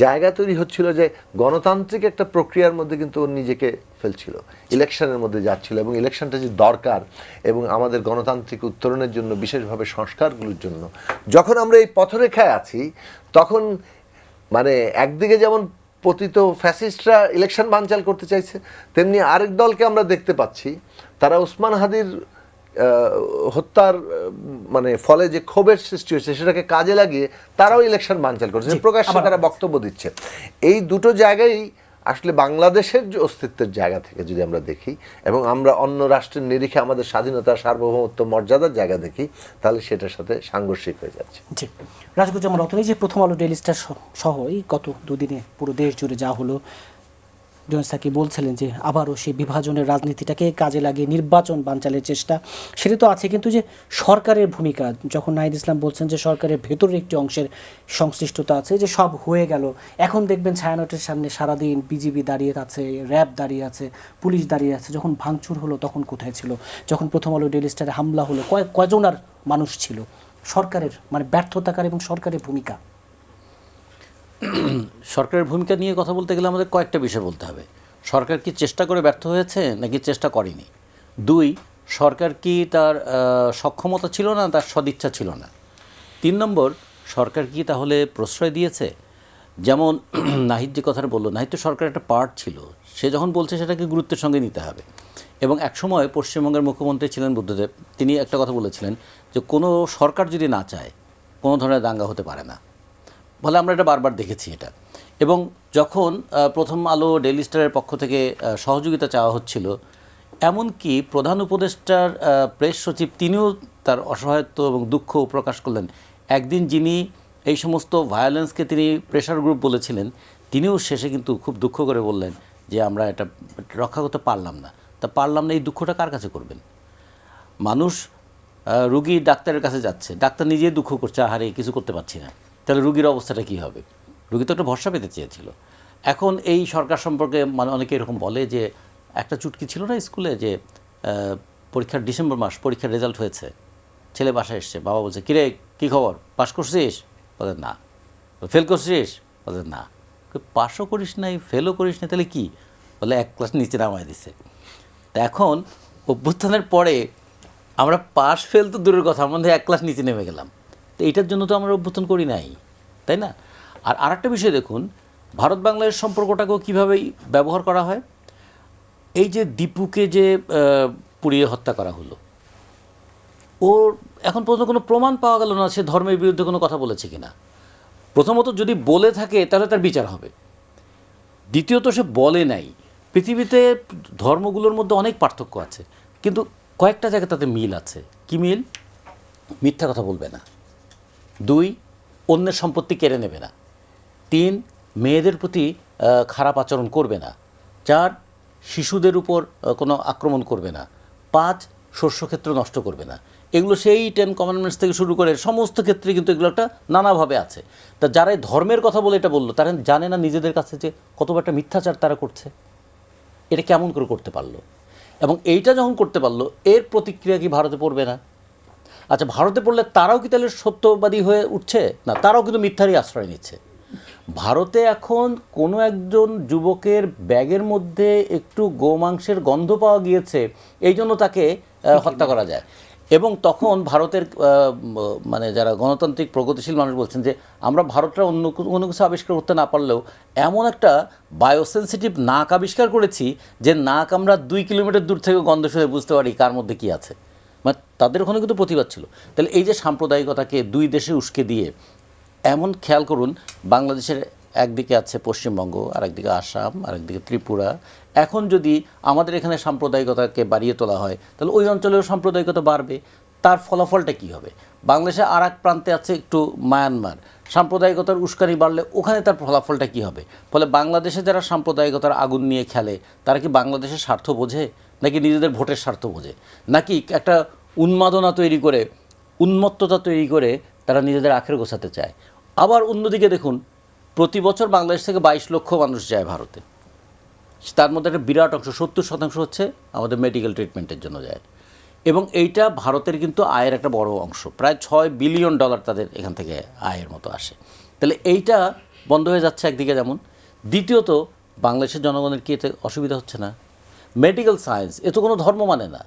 জায়গা তৈরি হচ্ছিল যে গণতান্ত্রিক একটা প্রক্রিয়ার মধ্যে কিন্তু ও নিজেকে ফেলছিল, ইলেকশনের মধ্যে যাচ্ছিল, এবং ইলেকশনটা যে দরকার এবং আমাদের গণতান্ত্রিক উত্তরণের জন্য, বিশেষভাবে সংস্কারগুলোর জন্য যখন আমরা এই পথরেখায় আছি, তখন মানে একদিকে যেমন পতিত ফ্যাসিস্টরা ইলেকশন বানচাল করতে চাইছে, তেমনি আরেক দলকে আমরা দেখতে পাচ্ছি তারা ওসমান হাদির হত্যার মানে ফলে যে ক্ষোভের সৃষ্টি হয়েছে সেটাকে কাজে লাগিয়ে তারাও ইলেকশন বানচাল করছে, প্রকাশ্যে তারা বক্তব্য দিচ্ছে। এই দুটো জায়গায় আসলে বাংলাদেশের যে অস্তিত্বের জায়গা থেকে যদি আমরা দেখি এবং আমরা অন্য রাষ্ট্রের নিরিখে আমাদের স্বাধীনতা, সার্বভৌমত্ব, মর্যাদার জায়গা দেখি, তাহলে সেটার সাথে সাংঘর্ষিক হয়ে যাচ্ছে। জি, রাজগুজ্জামান রতন, এই যে প্রথম আলো ডেইলি স্টার সহ এই গত দুদিনে পুরো দেশ জুড়ে যা হলো, জোনেস সাকিব বলছিলেন যে আবারও সেই বিভাজনের রাজনীতিটাকে কাজে লাগিয়ে নির্বাচন বানচালের চেষ্টা, সেটা তো আছে, কিন্তু যে সরকারের ভূমিকা, যখন নাহিদ ইসলাম বলছেন যে সরকারের ভেতরের একটি অংশের সংশ্লিষ্টতা আছে, যে সব হয়ে গেল, এখন দেখবেন ছায়ানটের সামনে সারাদিন বিজিবি দাঁড়িয়ে আছে, র্যাব দাঁড়িয়ে আছে, পুলিশ দাঁড়িয়ে আছে, যখন ভাঙচুর হলো তখন কোথায় ছিল, যখন প্রথম আলো ডেইলি স্টারে হামলা হলো কয়জন আর মানুষ ছিল, সরকারের মানে ব্যর্থতাকার এবং সরকারের ভূমিকা। সরকারের ভূমিকা নিয়ে কথা বলতে গেলে আমাদের কয়েকটা বিষয় বলতে হবে। সরকার কি চেষ্টা করে ব্যর্থ হয়েছে নাকি চেষ্টা করেনি? 2, সরকার কি তার সক্ষমতা ছিল না, তার সদিচ্ছা ছিল না? 3 নম্বর, সরকার কি তাহলে প্রশ্রয় দিয়েছে? যেমন নাহিদ যে কথাটা বললো, নাহিদ তো সরকারের একটা পার্ট ছিল, সে যখন বলছে সেটাকে গুরুত্বের সঙ্গে নিতে হবে। এবং একসময় পশ্চিমবঙ্গের মুখ্যমন্ত্রী ছিলেন বুদ্ধদেব, তিনি একটা কথা বলেছিলেন যে কোনো সরকার যদি না চায় কোনো ধরনের দাঙ্গা হতে পারে না। ফলে আমরা এটা বারবার দেখেছি এটা। এবং যখন প্রথম আলো ডেইলি স্টারের পক্ষ থেকে সহযোগিতা চাওয়া হচ্ছিল, এমনকি প্রধান উপদেষ্টার প্রেস সচিব তিনিও তার অসহায়ত্ব এবং দুঃখ প্রকাশ করলেন। একদিন যিনি এই সমস্ত ভায়োলেন্সকে তিনি প্রেশার গ্রুপ বলেছিলেন, তিনিও শেষে কিন্তু খুব দুঃখ করে বললেন যে আমরা এটা রক্ষা করতে পারলাম না। তা পারলাম না, এই দুঃখটা কার কাছে করবেন? মানুষ, রুগী ডাক্তারের কাছে যাচ্ছে, ডাক্তার নিজেই দুঃখ করছে, আহারে কিছু করতে পারছি না, তাহলে রুগীর অবস্থাটা কী হবে? রুগী তো একটা ভরসা পেতে চেয়েছিল। এখন এই সরকার সম্পর্কে মানে অনেকে এরকম বলে যে একটা চুটকি ছিল না স্কুলে, যে পরীক্ষার ডিসেম্বর মাস, পরীক্ষার রেজাল্ট হয়েছে, ছেলে বাসায় এসছে, বাবা বলছে কিরে কী খবর, পাস করছিস? বলে না। ফেল করছিস? বলে না। পাসও করিস নাই, ফেলও করিস না, তাহলে কি? বলে 1 ক্লাস নিচে নামায় দিছে। তা এখন অভ্যুত্থানের পরে আমরা পাস ফেল তো দূরের কথা, আমাদের 1 ক্লাস নিচে নেমে গেলাম। তো এইটার জন্য তো আমরা অভ্যুত্থান করি নাই, তাই না? আর আরেকটা বিষয় দেখুন, ভারত বাংলাদেশ সম্পর্কটাকেও কীভাবে ব্যবহার করা হয়। এই যে দীপুকে যে পুড়িয়ে হত্যা করা হলো, ওর এখন পর্যন্ত কোনো প্রমাণ পাওয়া গেল না সে ধর্মের বিরুদ্ধে কোনো কথা বলেছে কিনা। প্রথমত যদি বলে থাকে তাহলে তার বিচার হবে, দ্বিতীয়ত সে বলে নাই। পৃথিবীতে ধর্মগুলোর মধ্যে অনেক পার্থক্য আছে, কিন্তু কয়েকটা জায়গায় তাতে মিল আছে। কি মিল? মিথ্যা কথা বলবে না। 2, অন্যের সম্পত্তি কেড়ে নেবে না। 3, মেয়েদের প্রতি খারাপ আচরণ করবে না। 4, শিশুদের উপর কোনো আক্রমণ করবে না। 5, শস্যক্ষেত্র নষ্ট করবে না। এগুলো সেই 10 কমান্ডমেন্টস থেকে শুরু করে সমস্ত ক্ষেত্রে কিন্তু এগুলো একটা নানাভাবে আছে। তা যারা এই ধর্মের কথা বলে এটা বললো, তারা জানে না নিজেদের কাছে যে কত বড় একটা মিথ্যাচার তারা করছে। এটা কেমন করে করতে পারলো? এবং এইটা যখন করতে পারলো, এর প্রতিক্রিয়া কি ভারতে পড়বে না? আচ্ছা, ভারতে পড়লে তারাও কি তাহলে সত্যবাদী হয়ে উঠছে? না, তারাও কিন্তু মিথ্যারই আশ্রয় নিচ্ছে। ভারতে এখন কোনো একজন যুবকের ব্যাগের মধ্যে একটু গোমাংসের গন্ধ পাওয়া গিয়েছে, এই জন্য তাকে হত্যা করা যায়। এবং তখন ভারতের মানে যারা গণতান্ত্রিক প্রগতিশীল মানুষ বলছেন যে আমরা ভারতটা অন্য কোনো কিছু আবিষ্কার করতে না পারলেও এমন একটা বায়োসেন্সিটিভ নাক আবিষ্কার করেছি যে নাক আমরা 2 কিলোমিটার দূর থেকে গন্ধ শুনে বুঝতে পারি কার মধ্যে কী আছে। মানে তাদের ওখানে কিন্তু প্রতিবাদ ছিল। তাহলে এই যে সাম্প্রদায়িকতাকে দুই দেশে উস্কে দিয়ে, এমন খেয়াল করুন বাংলাদেশের একদিকে আছে পশ্চিমবঙ্গ, আরেকদিকে আসাম, আরেকদিকে ত্রিপুরা। এখন যদি আমাদের এখানে সাম্প্রদায়িকতাকে বাড়িয়ে তোলা হয় তাহলে ওই অঞ্চলেও সাম্প্রদায়িকতা বাড়বে। তার ফলাফলটা কী হবে? বাংলাদেশে আর এক প্রান্তে আছে একটু মায়ানমার, সাম্প্রদায়িকতার উস্কানি বাড়লে ওখানে তার ফলাফলটা কী হবে? ফলে বাংলাদেশে যারা সাম্প্রদায়িকতার আগুন নিয়ে খেলে তারা কি বাংলাদেশের স্বার্থ বোঝে, নাকি নিজেদের ভোটের স্বার্থ বোঝে, নাকি একটা উন্মাদনা তৈরি করে, উন্মত্ততা তৈরি করে তারা নিজেদের আখের গোছাতে চায়? আবার অন্যদিকে দেখুন, প্রতি বছর বাংলাদেশ থেকে 22 লক্ষ মানুষ যায় ভারতে। তার মধ্যে একটা বিরাট অংশ, 70% হচ্ছে আমাদের মেডিকেল ট্রিটমেন্টের জন্য যায়। এবং এইটা ভারতের কিন্তু আয়ের একটা বড় অংশ, প্রায় $6 বিলিয়ন তাদের এখান থেকে আয়ের মতো আসে। তাহলে এইটা বন্ধ হয়ে যাচ্ছে একদিকে যেমন। দ্বিতীয়ত, বাংলাদেশের জনগণের কি এতে অসুবিধা হচ্ছে না? মেডিকেল সায়েন্স এ তো কোনো ধর্ম মানে না।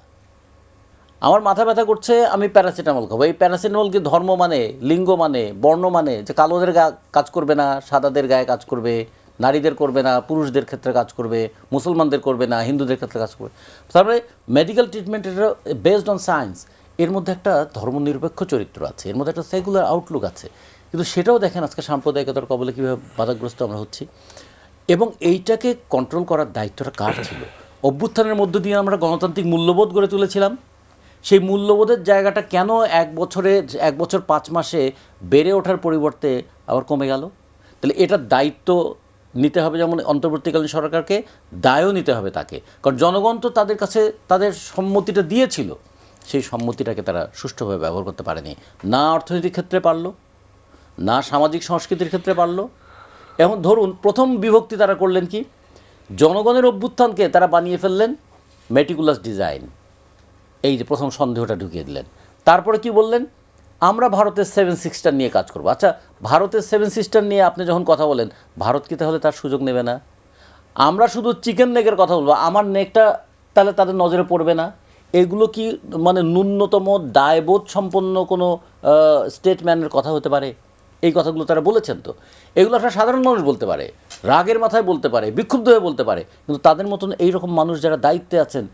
আমার মাথা ব্যথা করছে, আমি প্যারাসিটামল খাবো। এই প্যারাসিটামল কি ধর্ম মানে, লিঙ্গ মানে, বর্ণ মানে? যে কালোদের কাজ করবে না, সাদাদের গায়ে কাজ করবে, নারীদের করবে না, পুরুষদের ক্ষেত্রে কাজ করবে, মুসলমানদের করবে না, হিন্দুদের ক্ষেত্রে কাজ করবে। তারপরে মেডিকেল ট্রিটমেন্ট এটা বেসড অন সায়েন্স। এর মধ্যে একটা ধর্মনিরপেক্ষ চরিত্র আছে, এর মধ্যে একটা সেকুলার আউটলুক আছে। কিন্তু সেটাও দেখেন আজকে সাম্প্রদায়িকতার কবলে কীভাবে বাধাগ্রস্ত আমরা হচ্ছি। এবং এইটাকে কন্ট্রোল করার দায়িত্বটা কার ছিল? অভ্যুত্থানের মধ্য দিয়ে আমরা গণতান্ত্রিক মূল্যবোধ গড়ে তুলেছিলাম। সেই মূল্যবোধের জায়গাটা কেন 1 বছর 5 মাসে বেড়ে ওঠার পরিবর্তে আবার কমে গেল? তাহলে এটার দায়িত্ব নিতে হবে, যেমন অন্তর্বর্তীকালীন সরকারকে দায়ও নিতে হবে তাকে। কারণ জনগণ তো তাদের কাছে তাদের সম্মতিটা দিয়েছিল, সেই সম্মতিটাকে তারা সুষ্ঠুভাবে ব্যবহার করতে পারেনি। না অর্থনৈতিক ক্ষেত্রে পারলো, না সামাজিক সংস্কৃতির ক্ষেত্রে পারলো। এখন ধরুন প্রথম বিভক্তি তারা করলেন কি, জনগণের অভ্যুত্থানকে তারা বানিয়ে ফেললেন মেটিকুলাস ডিজাইন। এই যে প্রথম সন্দেহটা ঢুকিয়ে দিলেন। তারপরে কি বললেন, আমরা ভারতের 7 সিস্টার নিয়ে কাজ করব। আচ্ছা, ভারতের 7 সিস্টার নিয়ে আপনি যখন কথা বলেন, ভারত কি তাহলে তার সুযোগ নেবে না? আমরা শুধু চিকেন নেকের কথা বলবো, আমার নেকটা তাহলে তাদের নজরে পড়বে না? এগুলো কি মানে ন্যূনতম দায়বোধ সম্পন্ন কোনো স্টেটম্যানের কথা হতে পারে? এই কথাগুলো তারা বলেছেন তো। এগুলো একটা সাধারণ মানুষ বলতে পারে, রাগের মাথায় বলতে পারে, বিক্ষুব্ধ হয়ে বলতে পারে, কিন্তু তাদের মতন এইরকম মানুষ যারা দায়িত্বে আছেন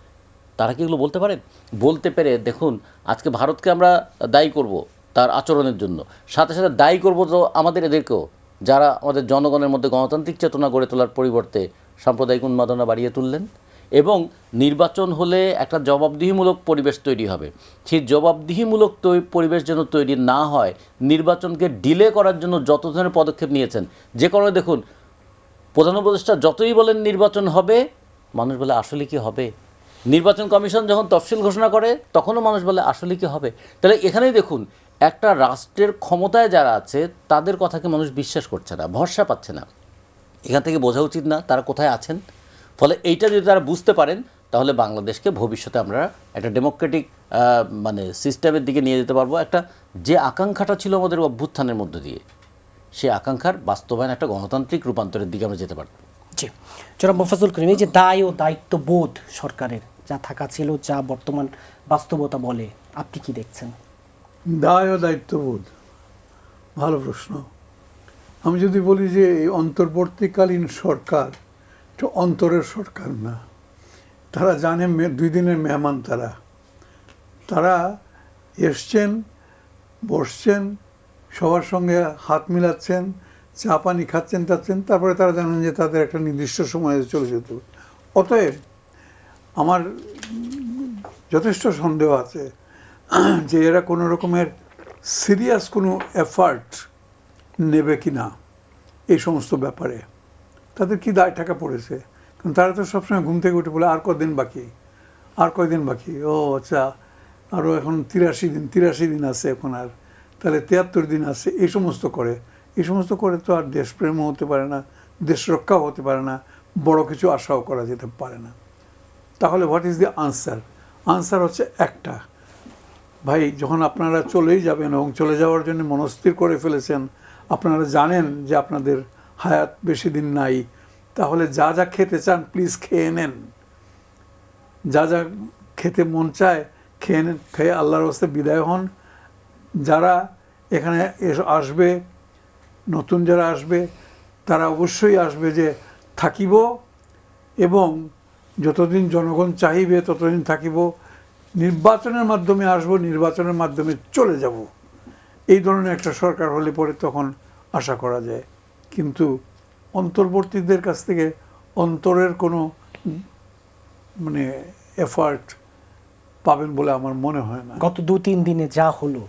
তারা কি এগুলো বলতে পারেন? বলতে পেরে দেখুন, আজকে ভারতকে আমরা দায়ী করব তার আচরণের জন্য, সাথে সাথে দায়ী করব তো আমাদের এদেরকেও, যারা আমাদের জনগণের মধ্যে গণতান্ত্রিক চেতনা গড়ে তোলার পরিবর্তে সাম্প্রদায়িক উন্মাদনা বাড়িয়ে তুললেন। এবং নির্বাচন হলে একটা জবাবদিহিমূলক পরিবেশ তৈরি হবে। সেই জবাবদিহিমূলক পরিবেশ যেন তৈরি না হয়, নির্বাচনকে ডিলে করার জন্য যত ধরনের পদক্ষেপ নিয়েছেন। যে কারণে দেখুন, প্রধান উপদেষ্টা যতই বলেন নির্বাচন হবে, মানুষ বলে আসলে কি হবে? নির্বাচন কমিশন যখন তফসিল ঘোষণা করে তখনও মানুষ বলে আসলে কি হবে? তাহলে এখানেই দেখুন, একটা রাষ্ট্রের ক্ষমতায় যারা আছে তাদের কথাকে মানুষ বিশ্বাস করছে না, ভরসা পাচ্ছে না। এখান থেকে বোঝা উচিত না তারা কোথায় আছেন? ফলে এইটা যদি তারা বুঝতে পারেন, তাহলে বাংলাদেশকে ভবিষ্যতে আমরা একটা ডেমোক্রেটিক মানে সিস্টেমের দিকে নিয়ে যেতে পারবো। একটা যে আকাঙ্ক্ষাটা ছিল আমাদের অভ্যুত্থানের মধ্য দিয়ে, সেই আকাঙ্ক্ষার বাস্তবায়ন একটা গণতান্ত্রিক রূপান্তরের দিকে আমরা যেতে পারবো। জি, জনাব মোফাজ্জল করিম, এই যে দায় ও দায়িত্ববোধ সরকারের যা থাকা ছিল, যা বর্তমান বাস্তবতা বলে, আপনি কি দেখছেন? দায় ও দায়িত্ববোধ, ভালো প্রশ্ন। আমি যদি বলি যে এই অন্তর্বর্তীকালীন সরকার এটা অন্তরের সরকার না, তারা জানে 2 দিনের মেহমান, তারা এসছেন, বসছেন, সবার সঙ্গে হাত মিলাচ্ছেন, চা পানি খাচ্ছেন, তারপরে তারা জানেন যে তাদের একটা নির্দিষ্ট সময়ে চলে যেতে হবে। অতএব আমার যথেষ্ট সন্দেহ আছে যে এরা কোনো রকমের সিরিয়াস কোনো এফার্ট নেবে কি না এই সমস্ত ব্যাপারে। তাদের কি দায় টাকা পড়েছে? কারণ তারা তো সবসময় ঘুম থেকে উঠে বলে আর কদিন বাকি, ও আচ্ছা আরও এখন 83 দিন আছে, এখন আর তাহলে 73 দিন আছে। এই সমস্ত করে তো আর দেশপ্রেমও হতে পারে না, দেশ রক্ষাও হতে পারে না, বড় কিছু আশাও করা যেতে পারে না। তাহলে হোয়াট ইজ দি আনসার হচ্ছে একটা, ভাই যখন আপনারা চলেই যাবেন এবং চলে যাওয়ার জন্য মনস্থির করে ফেলেছেন, আপনারা জানেন যে আপনাদের হায়াত বেশি দিন নাই, তাহলে যা যা খেতে চান প্লিজ খেয়ে নেন, যা যা খেতে মন চায় খেয়ে আল্লাহর হস্তে বিদায় হন। যারা এখানে আসবে, নতুন যারা আসবে, তারা অবশ্যই আসবে যে থাকিব, এবং যতদিন জনগণ চাহিবে ততদিন থাকিব, নির্বাচনের মাধ্যমে আসব, নির্বাচনের মাধ্যমে চলে যাব। এই ধরনের একটা সরকার হলে পরে তখন আশা করা যায়। কিন্তু অন্তর্বর্তীদের কাছ থেকে অন্তরের কোনো মানে এফার্ট পাবেন বলে আমার মনে হয় না। গত 2-3 দিনে যা হলো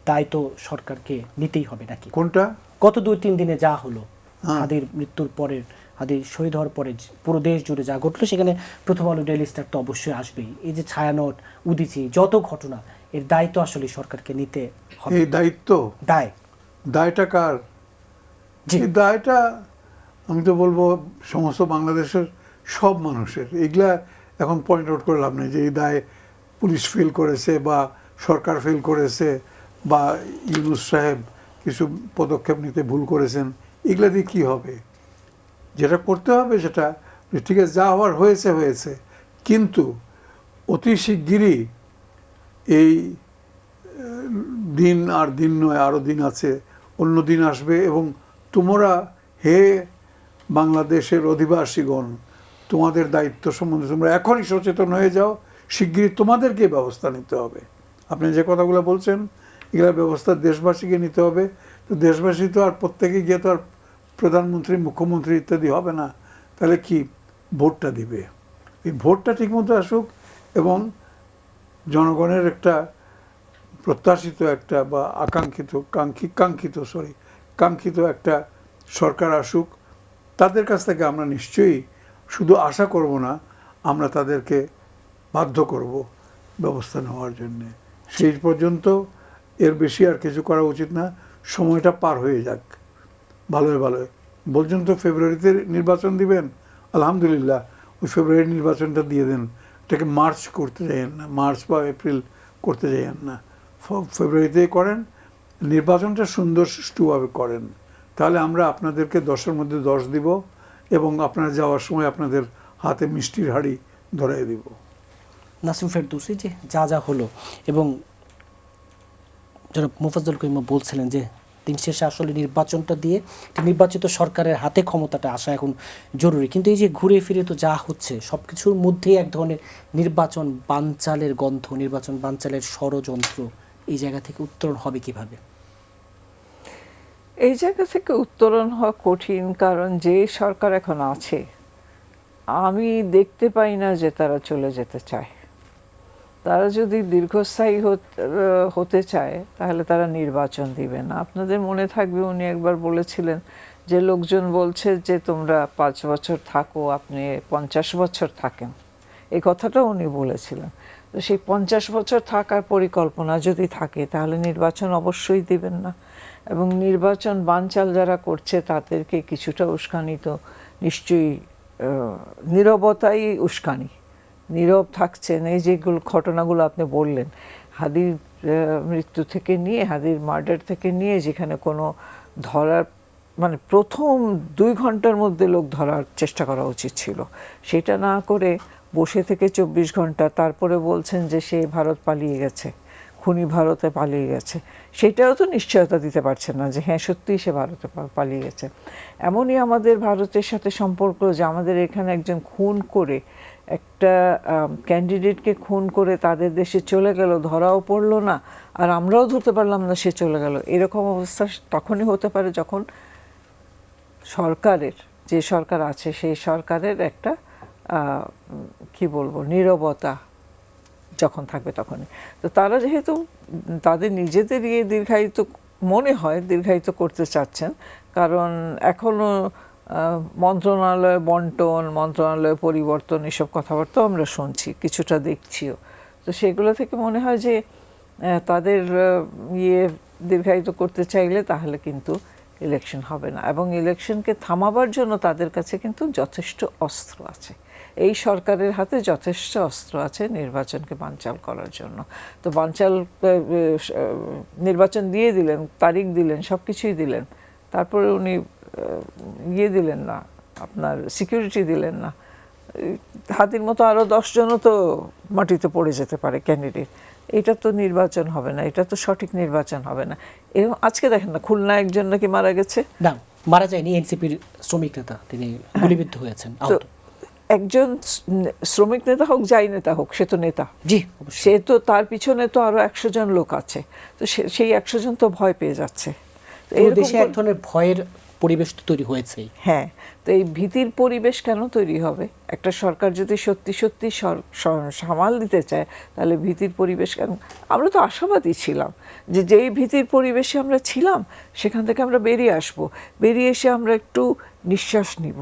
তাই তো সরকারকে নিতেই হবে নাকি? কোনটা? গত 2-3 দিনে যা হলো, হ্যাঁ। হাদির মৃত্যুর পরে, হাদির শহীদ হওয়ার পরে পুরো দেশ জুড়ে যা ঘটলো, সেখানে প্রথম আলো, ডেইলি স্টার তো অবশ্যই আসবেই। এই যে ছায়ানট, উদিচি, যত ঘটনা, এর দায়িত্ব আসলে সরকারকে নিতে হবে। এই দায়িত্ব, দায়টা কার? জি। এই দায়টা আমি তো বলবো সমস্ত বাংলাদেশের সব মানুষের। এগুলা এখন পয়েন্ট আউট করে লাভ নেই যে এই দায় পুলিশ ফেল করেছে বা সরকার ফেল করেছে বা ইউনূস সাহেব কিছু পদক্ষেপ নিতে ভুল করেছেন। এগুলা দিয়ে কী হবে? যেটা করতে হবে সেটা ঠিক আছে, যা হওয়ার হয়েছে হয়েছে, কিন্তু অতি শিগগিরই এই দিন আর দিন নয়, আরও দিন আছে, অন্য দিন আসবে, এবং তোমরা হে বাংলাদেশের অধিবাসীগণ, তোমাদের দায়িত্ব সম্বন্ধে তোমরা এখনই সচেতন হয়ে যাও। শিগগিরই তোমাদেরকে ব্যবস্থা নিতে হবে। আপনি যে কথাগুলো বলছেন, এগুলো ব্যবস্থা দেশবাসীকে নিতে হবে। তো দেশবাসী তো আর প্রত্যেকে গিয়ে তো আর প্রধানমন্ত্রী, মুখ্যমন্ত্রী ইত্যাদি হবে না। তাহলে কি ভোটটা দিবে? এই ভোটটা ঠিকমতো আসুক, এবং জনগণের একটা প্রত্যাশিত একটা বা কাঙ্ক্ষিত একটা সরকার আসুক। তাদের কাছ থেকে আমরা নিশ্চয়ই শুধু আশা করব না, আমরা তাদেরকে বাধ্য করব ব্যবস্থা নেওয়ার জন্যে। সেই পর্যন্ত এর বেশি আর কিছু করা উচিত না। সময়টা পার হয়ে যাক ভালোই ভালোই। বলছেন তো ফেব্রুয়ারিতে নির্বাচন দিবেন, আলহামদুলিল্লাহ, ওই ফেব্রুয়ারি নির্বাচনটা দিয়ে দেন। এটাকে মার্চ করতে যাইয়েন না, মার্চ বা এপ্রিল করতে যাইয়েন না, ফেব্রুয়ারিতেই করেন। নির্বাচনটা সুন্দর সুষ্ঠুভাবে করেন, তাহলে আমরা আপনাদেরকে 10-এর মধ্যে 10 দিব, এবং আপনারা যাওয়ার সময় আপনাদের হাতে মিষ্টির হাঁড়ি ধরাই দিব। নাসিম ফেরদৌসী, যে যা যা হলো, এবং জনাব মোফাজ্জল করিম বলছিলেন যে দিন শেষে আসলে নির্বাচনটা দিয়ে নির্বাচিত সরকারের হাতে ক্ষমতাটা আসা এখন জরুরি। কিন্তু এই যে ঘুরে ফিরে তো যা হচ্ছে, সব কিছুর মধ্যেই এক ধরনের নির্বাচন বানচালের গন্ধ, নির্বাচন বানচালের ষড়যন্ত্র, এই জায়গা থেকে উত্তরণ হবে কিভাবে? এই জায়গা থেকে উত্তরণ হওয়া কঠিন, কারণ যে সরকার এখন আছে, আমি দেখতে পাই না যে তারা চলে যেতে চায়। তারা যদি দীর্ঘস্থায়ী হতে চায় তাহলে তারা নির্বাচন দিবে না। আপনাদের মনে থাকবে উনি একবার বলেছিলেন যে লোকজন বলছে যে তোমরা 5 বছর থাকো, আপনি 50 বছর থাকেন। এই কথাটা উনি বলেছিলেন। তো সেই 50 বছর থাকার পরিকল্পনা যদি থাকে তাহলে নির্বাচন অবশ্যই দিবেন না। এবং নির্বাচন বানচাল যারা করছে তাদেরকে কিছুটা উস্কানি তো নিশ্চয়ই, নীরবতাই উস্কানি। নীরব থাকছেন। এই যেগুলো ঘটনাগুলো আপনি বললেন, হাদির মৃত্যু থেকে নিয়ে, হাদির মার্ডার থেকে নিয়ে, যেখানে কোনো ধরার মানে প্রথম 2 ঘন্টার মধ্যে লোক ধরার চেষ্টা করা উচিত ছিল, সেটা না করে বসে থেকে 24 ঘন্টা, তারপরে বলছেন যে সে ভারত পালিয়ে গেছে, খুনি ভারতে পালিয়ে গেছে। সেটাও তো নিশ্চয়তা দিতে পারছেন না যে হ্যাঁ সত্যিই সে ভারতে পালিয়ে গেছে। এমনই আমাদের ভারতের সাথে সম্পর্ক যে আমাদের এখানে একজন খুন করে, একটা ক্যান্ডিডেটকে খুন করে তাদের দেশে চলে গেল, ধরাও পড়লো না, আর আমরাও ধরতে পারলাম না সে চলে গেল। এরকম অবস্থা তখনই হতে পারে যখন সরকারের, যে সরকার আছে সেই সরকারের একটা কি বলবো, নীরবতা যখন থাকবে তখনই। তো তারা যেহেতু তাদের নিজেদের দীর্ঘায়িত মনে হয় দীর্ঘায়িত করতে চাচ্ছেন, কারণ এখনও মন্ত্রণালয় বন্টন, মন্ত্রণালয় পরিবর্তন, এসব কথাবার্তাও আমরা শুনছি, কিছুটা দেখছিও। তো সেগুলো থেকে মনে হয় যে তাদের দীর্ঘায়িত করতে চাইলে তাহলে কিন্তু ইলেকশন হবে না। এবং ইলেকশনকে থামাবার জন্য তাদের কাছে কিন্তু যথেষ্ট অস্ত্র আছে। এই সরকারের হাতে যথেষ্ট অস্ত্র আছে নির্বাচনকে বানচাল করার জন্য। তো বানচাল নির্বাচন দিয়ে দিলেন, তারিখ দিলেন, সব কিছুই দিলেন, তারপরে উনি দিলেন না, আপনার সিকিউরিটি দিলেন না, হাতির মতো আরো 10 জনও তো মাটিতে পড়ে যেতে পারে ক্যান্ডিডেট। এটা তো নির্বাচন হবে না, এটা তো সঠিক নির্বাচন হবে না। এবং আজকে দেখেন না, খুলনা একজন নাকি মারা গেছে। না, মারা যায়নি, এনসিপির শ্রমিক নেতা, তিনি গুলিবিদ্ধ হয়েছেন, তো আহত। একজন শ্রমিক নেতা হোক, যাই নেতা হোক, সে তো নেতা। জি, অবশ্যই। সে তো, তার পিছনে তো আরো 100 জন লোক আছে। তো সেই 100 জন তো ভয় পেয়ে যাচ্ছে। তো পুরো এরকম দেশে এক ধরনের ভয়ের পরিবেশ তো তৈরি হয়েছেই। হ্যাঁ, তো এই ভীতির পরিবেশ কেন তৈরি হবে? একটা সরকার যদি সত্যি সত্যি সামাল দিতে চায়, তাহলে ভীতির পরিবেশ কেন? আমরা তো আশাবাদী ছিলাম যে যেই ভীতির পরিবেশে আমরা ছিলাম, সেখান থেকে আমরা বেরিয়ে আসব, বেরিয়ে এসে আমরা একটু নিঃশ্বাস নিব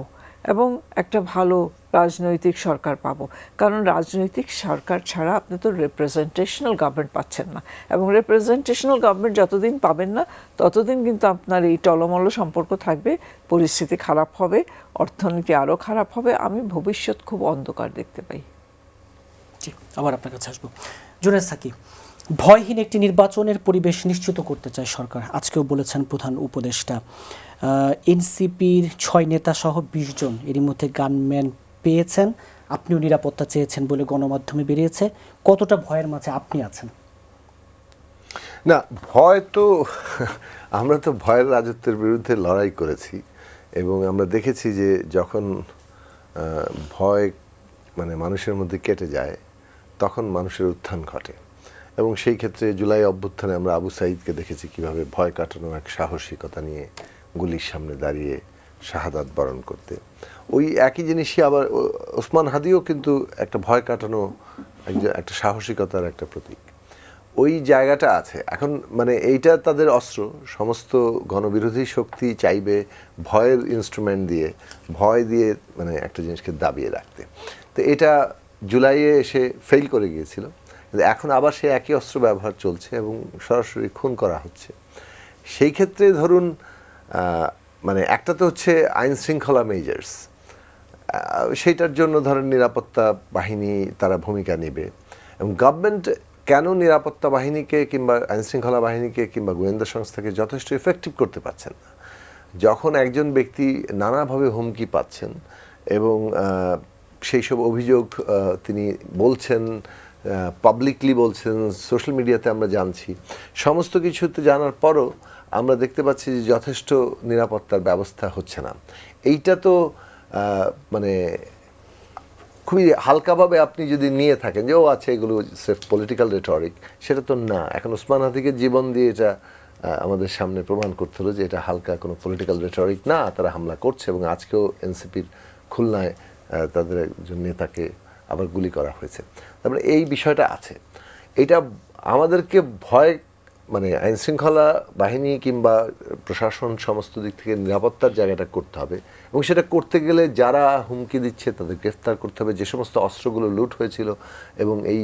এবং একটা ভালো রাজনৈতিক সরকার পাবো। কারণ রাজনৈতিক সরকার ছাড়া আপনি তো রিপ্রেজেন্টেশনাল গভর্নমেন্ট পাচ্ছেন না, এবং রিপ্রেজেন্টেশনাল গভর্নমেন্ট যতদিন পাবেন না, ততদিন কিন্তু আপনার এই টলমল সম্পর্ক থাকবে, পরিস্থিতি খারাপ হবে, অর্থনীতি আরও খারাপ হবে। আমি ভবিষ্যৎ খুব অন্ধকার দেখতে পাই। জি, আবার আপনার কাছে আসবো। জুনেদ সাকি, ভয়হীন একটি নির্বাচনের পরিবেশ নিশ্চিত করতে চায় সরকার, আজকেও বলেছেন প্রধান উপদেষ্টা। এনসিপির 6 নেতা সহ 20 জন এরই মধ্যে গানম্যান পেয়েছেন, আপনিও নিরাপত্তা চেয়েছেন বলে গণমাধ্যমে বেরিয়েছে। কতটা ভয়ের মাঝে আপনি আছেন? না, ভয় তো আমরা তো ভয়ের রাজত্বের বিরুদ্ধে লড়াই করেছি, এবং আমরা দেখেছি যে যখন ভয় মানে মানুষের মধ্যে কেটে যায়, তখন মানুষের উত্থান ঘটে। এবং সেই ক্ষেত্রে জুলাই অভ্যুত্থানে আমরা আবু সাঈদকে দেখেছি কিভাবে ভয় কাটানো এক সাহসিকতা নিয়ে গুলির সামনে দাঁড়িয়ে শাহাদাত বরণ করতে। ওই একই জিনিসই আবার ওসমান হাদিও কিন্তু একটা ভয় কাটানো, একটা সাহসিকতার একটা প্রতীক। ওই জায়গাটা আছে এখন, মানে এইটা তাদের অস্ত্র। সমস্ত গণবিরোধী শক্তি চাইবে ভয়ের ইনস্ট্রুমেন্ট দিয়ে, ভয় দিয়ে মানে একটা জিনিসকে দাবিয়ে রাখতে। তো এটা জুলাইয়ে এসে ফেল করে গিয়েছিল, কিন্তু এখন আবার সে একই অস্ত্র ব্যবহার চলছে এবং সরাসরি খুন করা হচ্ছে। সেই ক্ষেত্রে ধরুন মানে একটা তো হচ্ছে আইন শৃঙ্খলা মেজার্স, সেইটার জন্য ধরেন নিরাপত্তা বাহিনী তারা ভূমিকা নেবে, এবং গভর্নমেন্ট কেন নিরাপত্তা বাহিনীকে কিংবা আইনশৃঙ্খলা বাহিনীকে কিংবা গোয়েন্দা সংস্থাকে যথেষ্ট এফেক্টিভ করতে পারছেন না? যখন একজন ব্যক্তি নানাভাবে হুমকি পাচ্ছেন এবং সেই সব অভিযোগ তিনি বলছেন, পাবলিকলি বলছেন, সোশ্যাল মিডিয়াতে আমরা জানছি, সমস্ত কিছুতে জানার পরও আমরা দেখতে পাচ্ছি যে যথেষ্ট নিরাপত্তার ব্যবস্থা হচ্ছে না। এইটা তো মানে খুবই হালকাভাবে আপনি যদি নিয়ে থাকেন যে ও আছে এগুলো সেফ পলিটিক্যাল রেটরিক, সেটা তো না। এখন ওসমান হাদিকে জীবন দিয়ে এটা আমাদের সামনে প্রমাণ করতে হলো যে এটা হালকা কোনো পলিটিক্যাল রেটরিক না, তারা হামলা করছে। এবং আজকেও এনসিপির খুলনায় তাদের একজন নেতাকে আবার গুলি করা হয়েছে। তারপরে এই বিষয়টা আছে, এটা আমাদেরকে ভয় মানে আইনশৃঙ্খলা বাহিনী কিংবা প্রশাসন সমস্ত দিক থেকে নিরাপত্তার জায়গাটা করতে হবে, এবং সেটা করতে গেলে যারা হুমকি দিচ্ছে তাদের গ্রেফতার করতে হবে। যে সমস্ত অস্ত্রগুলো লুট হয়েছিল এবং এই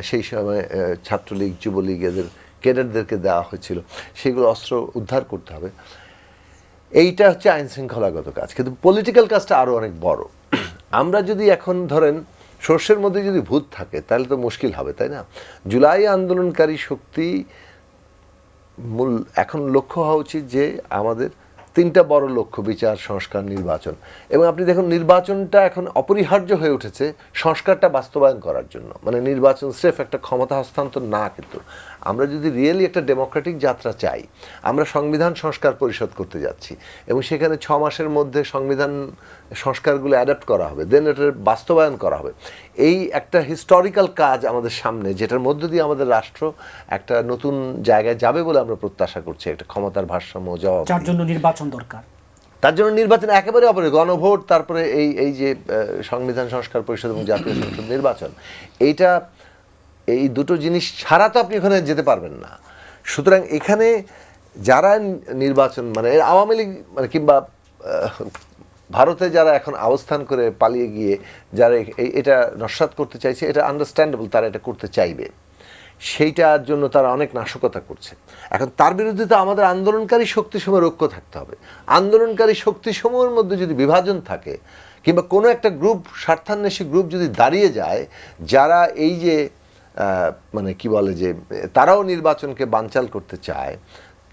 সেই সময় ছাত্রলীগ, যুবলীগ, এদের ক্যাডারদেরকে দেওয়া হয়েছিল, সেগুলো অস্ত্র উদ্ধার করতে হবে। এইটা হচ্ছে আইনশৃঙ্খলাগত কাজ, কিন্তু পলিটিক্যাল কাজটা আরও অনেক বড়। আমরা যদি এখন ধরেন সর্ষের মধ্যে যদি ভূত থাকে তাহলে তো মুশকিল হবে, তাই না? জুলাই আন্দোলনকারী শক্তি মূল এখন লক্ষ্য হওয়া উচিত যে আমাদের 3টা বড় লক্ষ্য: বিচার, সংস্কার, নির্বাচন। এবং আপনি দেখুন নির্বাচনটা এখন অপরিহার্য হয়ে উঠেছে সংস্কারটা বাস্তবায়ন করার জন্য। মানে নির্বাচন স্রেফ একটা ক্ষমতা হস্তান্তর না, কিন্তু আমরা যদি রিয়েলি একটা ডেমোক্রেটিক যাত্রা চাই, আমরা সংবিধান সংস্কার পরিষদ করতে যাচ্ছি, এবং সেখানে 6 মাসের মধ্যে সংবিধান সংস্কারগুলো অ্যাডাপ্ট করা হবে, দেন এটার বাস্তবায়ন করা হবে। এই একটা হিস্টোরিক্যাল কাজ আমাদের সামনে, যেটার মধ্য দিয়ে আমাদের রাষ্ট্র একটা নতুন জায়গায় যাবে বলে আমরা প্রত্যাশা করছি, একটা ক্ষমতার ভারসাম্য জবাব। যার জন্য নির্বাচন দরকার। তার জন্য নির্বাচন একেবারে অপরে, গণভোট, তারপরে এই যে সংবিধান সংস্কার পরিষদ এবং জাতীয় সংসদ নির্বাচন, এই দুটো জিনিস ছাড়া তো আপনি ওখানে যেতে পারবেন না। সুতরাং এখানে যারা নির্বাচন মানে আওয়ামী লীগ মানে কিংবা ভারতে যারা এখন অবস্থান করে পালিয়ে গিয়ে যারা এটা নস্যাৎ করতে চাইছে, এটা আন্ডারস্ট্যান্ডেবল, তারা এটা করতে চাইবে, সেইটার জন্য তারা অনেক নাশকতা করছে। এখন তার বিরুদ্ধে তো আমাদের আন্দোলনকারী শক্তিসমূহের ঐক্য থাকতে হবে। আন্দোলনকারী শক্তিসমূহের মধ্যে যদি বিভাজন থাকে কিংবা কোনো একটা গ্রুপ, স্বার্থান্বেষী গ্রুপ যদি দাঁড়িয়ে যায়, যারা এই যে মানে কি বলে যে তারাও নির্বাচনকে বানচাল করতে চায়,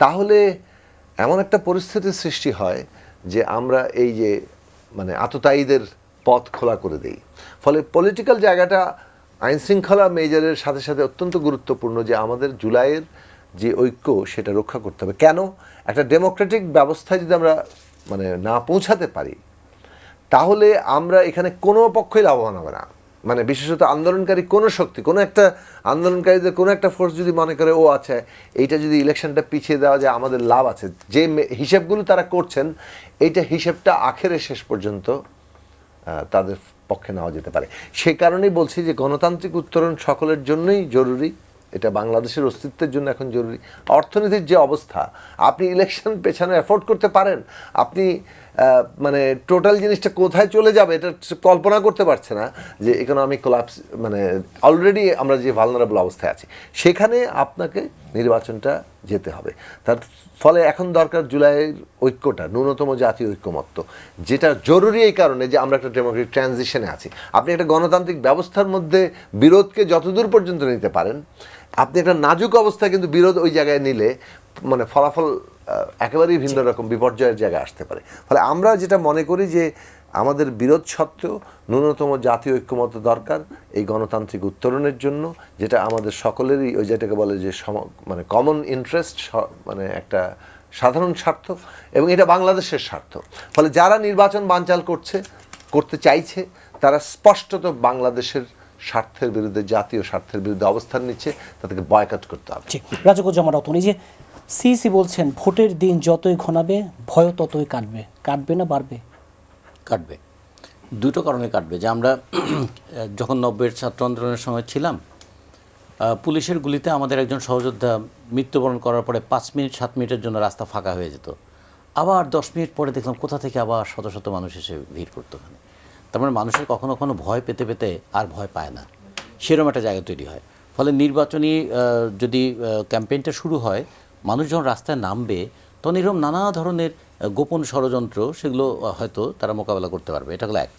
তাহলে এমন একটা পরিস্থিতির সৃষ্টি হয় যে আমরা এই যে মানে আততায়ীদের পথ খোলা করে দেই। ফলে পলিটিক্যাল জায়গাটা আইন শৃঙ্খলা মেজরের সাথে সাথে অত্যন্ত গুরুত্বপূর্ণ যে আমাদের জুলাইয়ের যে ঐক্য সেটা রক্ষা করতে হবে। কেন? একটা ডেমোক্রেটিক ব্যবস্থায় যদি আমরা মানে না পৌঁছাতে পারি তাহলে আমরা এখানে কোনো পক্ষই লাভবান হবে না। মানে বিশেষত আন্দোলনকারী কোনো শক্তি, কোনো একটা আন্দোলনকারীদের কোনো একটা ফোর্স যদি মনে করে ও আচ্ছা এইটা যদি ইলেকশনটা পিছিয়ে দেওয়া যায় আমাদের লাভ আছে, যে হিসেবগুলো তারা করছেন এইটা হিসেবটা আখেরে শেষ পর্যন্ত তাদের পক্ষে নেওয়া যেতে পারে। সেই কারণেই বলছি যে গণতান্ত্রিক উত্তরণ সকলের জন্যই জরুরি, এটা বাংলাদেশের অস্তিত্বের জন্য এখন জরুরি। অর্থনীতির যে অবস্থা, আপনি ইলেকশন পেছানো অ্যাফোর্ড করতে পারেন, আপনি মানে টোটাল জিনিসটা কোথায় চলে যাবে এটা কল্পনা করতে পারছে না যে ইকোনমিক কোলাপস, মানে অলরেডি আমরা যে ভালনারেবল অবস্থায় আছি সেখানে আপনাকে নির্বাচনটা যেতে হবে। তার ফলে এখন দরকার জুলাইয়ের ঐক্যটা, ন্যূনতম জাতীয় ঐক্যমত্য, যেটা জরুরি এই কারণে যে আমরা একটা ডেমোক্রেটিক ট্রানজিশনে আছি। আপনি একটা গণতান্ত্রিক ব্যবস্থার মধ্যে বিরোধকে যতদূর পর্যন্ত নিতে পারেন, আপনি একটা নাজুক অবস্থায় কিন্তু বিরোধ ওই জায়গায় নিলে মানে ফলাফল একেবারেই ভিন্ন রকম বিপর্যয়ের জায়গায় আসতে পারে। ফলে আমরা যেটা মনে করি যে আমাদের বিরোধ সত্ত্বেও ন্যূনতম জাতীয় ঐক্যমত্য দরকার এই গণতান্ত্রিক উত্তরণের জন্য, যেটা আমাদের সকলেরই ওই যেটাকে বলে যে মানে কমন ইন্টারেস্ট, মানে একটা সাধারণ স্বার্থ, এবং এটা বাংলাদেশের স্বার্থ। ফলে যারা নির্বাচন বানচাল করতে চাইছে তারা স্পষ্টত বাংলাদেশের স্বার্থের বিরুদ্ধে, জাতীয় স্বার্থের বিরুদ্ধে অবস্থান নিচ্ছে, তাদেরকে বয়কট করতে হবে। রাজকুজ্জামান রতন, এই যে সিইসি বলছেন ভোটের দিন যতই ঘনাবে ভয় ততই কাটবে, কাটবে না বাড়বে? কাটবে, দুটো কারণে কাটবে। যে আমরা যখন 90-এর ছাত্র আন্দোলনের সময় ছিলাম, পুলিশের গুলিতে আমাদের একজন সহযোদ্ধা মৃত্যুবরণ করার পরে 5 মিনিট 7 মিনিটের জন্য রাস্তা ফাঁকা হয়ে যেত, আবার 10 মিনিট পরে দেখলাম কোথা থেকে আবার শত শত মানুষ এসে ভিড় করতো ওখানে। তার মানে মানুষের কখনো কখনো ভয় পেতে পেতে আর ভয় পায় না, সেরকম একটা জায়গা তৈরি হয়। ফলে নির্বাচনী যদি ক্যাম্পেইনটা শুরু হয়, মানুষ যখন রাস্তায় নামবে তখন এরকম নানা ধরনের গোপন ষড়যন্ত্র, সেগুলো হয়তো তারা মোকাবেলা করতে পারবে। এটা হলো এক।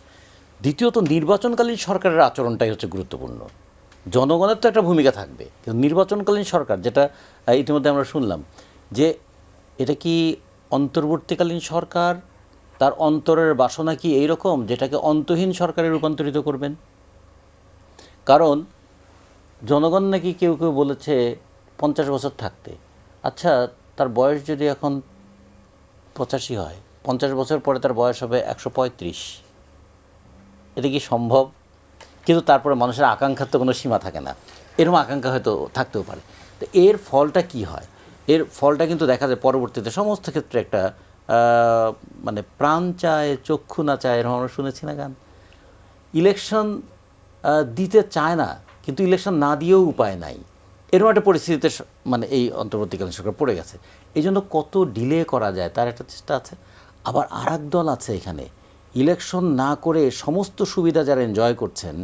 দ্বিতীয়ত, নির্বাচনকালীন সরকারের আচরণটাই হচ্ছে গুরুত্বপূর্ণ। জনগণের তো একটা ভূমিকা থাকবে, কিন্তু নির্বাচনকালীন সরকার, যেটা ইতিমধ্যে আমরা শুনলাম যে এটা কি অন্তর্বর্তীকালীন সরকার, তার অন্তরের বাসনা কি এইরকম যেটাকে অন্তহীন সরকারে রূপান্তরিত করবেন? কারণ জনগণ নাকি কেউ কেউ বলেছে 50 বছর থাকতে। আচ্ছা, তার বয়স যদি এখন 85 হয়, 50 বছর পরে তার বয়স হবে 135, এটা কি সম্ভব? কিন্তু তারপরে মানুষের আকাঙ্ক্ষার তো কোনো সীমা থাকে না, এরকম আকাঙ্ক্ষা হয়তো থাকতেও পারে। তো এর ফলটা কি হয়? এর ফলটা কিন্তু দেখা যায় পরবর্তীতে সমস্ত ক্ষেত্রে একটা মানে প্রাণ চায় চক্ষু না চায়, এরকম আমরা শুনেছি না গান। ইলেকশন দিতে চায় না, কিন্তু ইলেকশন না দিয়েও উপায় নাই, এরকম একটা পরিস্থিতিতে মানে এই অন্তর্বর্তীকালীন সরকার পড়ে গেছে। এই জন্য কত ডিলে করা যায় তার একটা চেষ্টা আছে। আবার আর এক দল আছে এখানে, ইলেকশন না করে সমস্ত সুবিধা যারা এনজয় করছেন,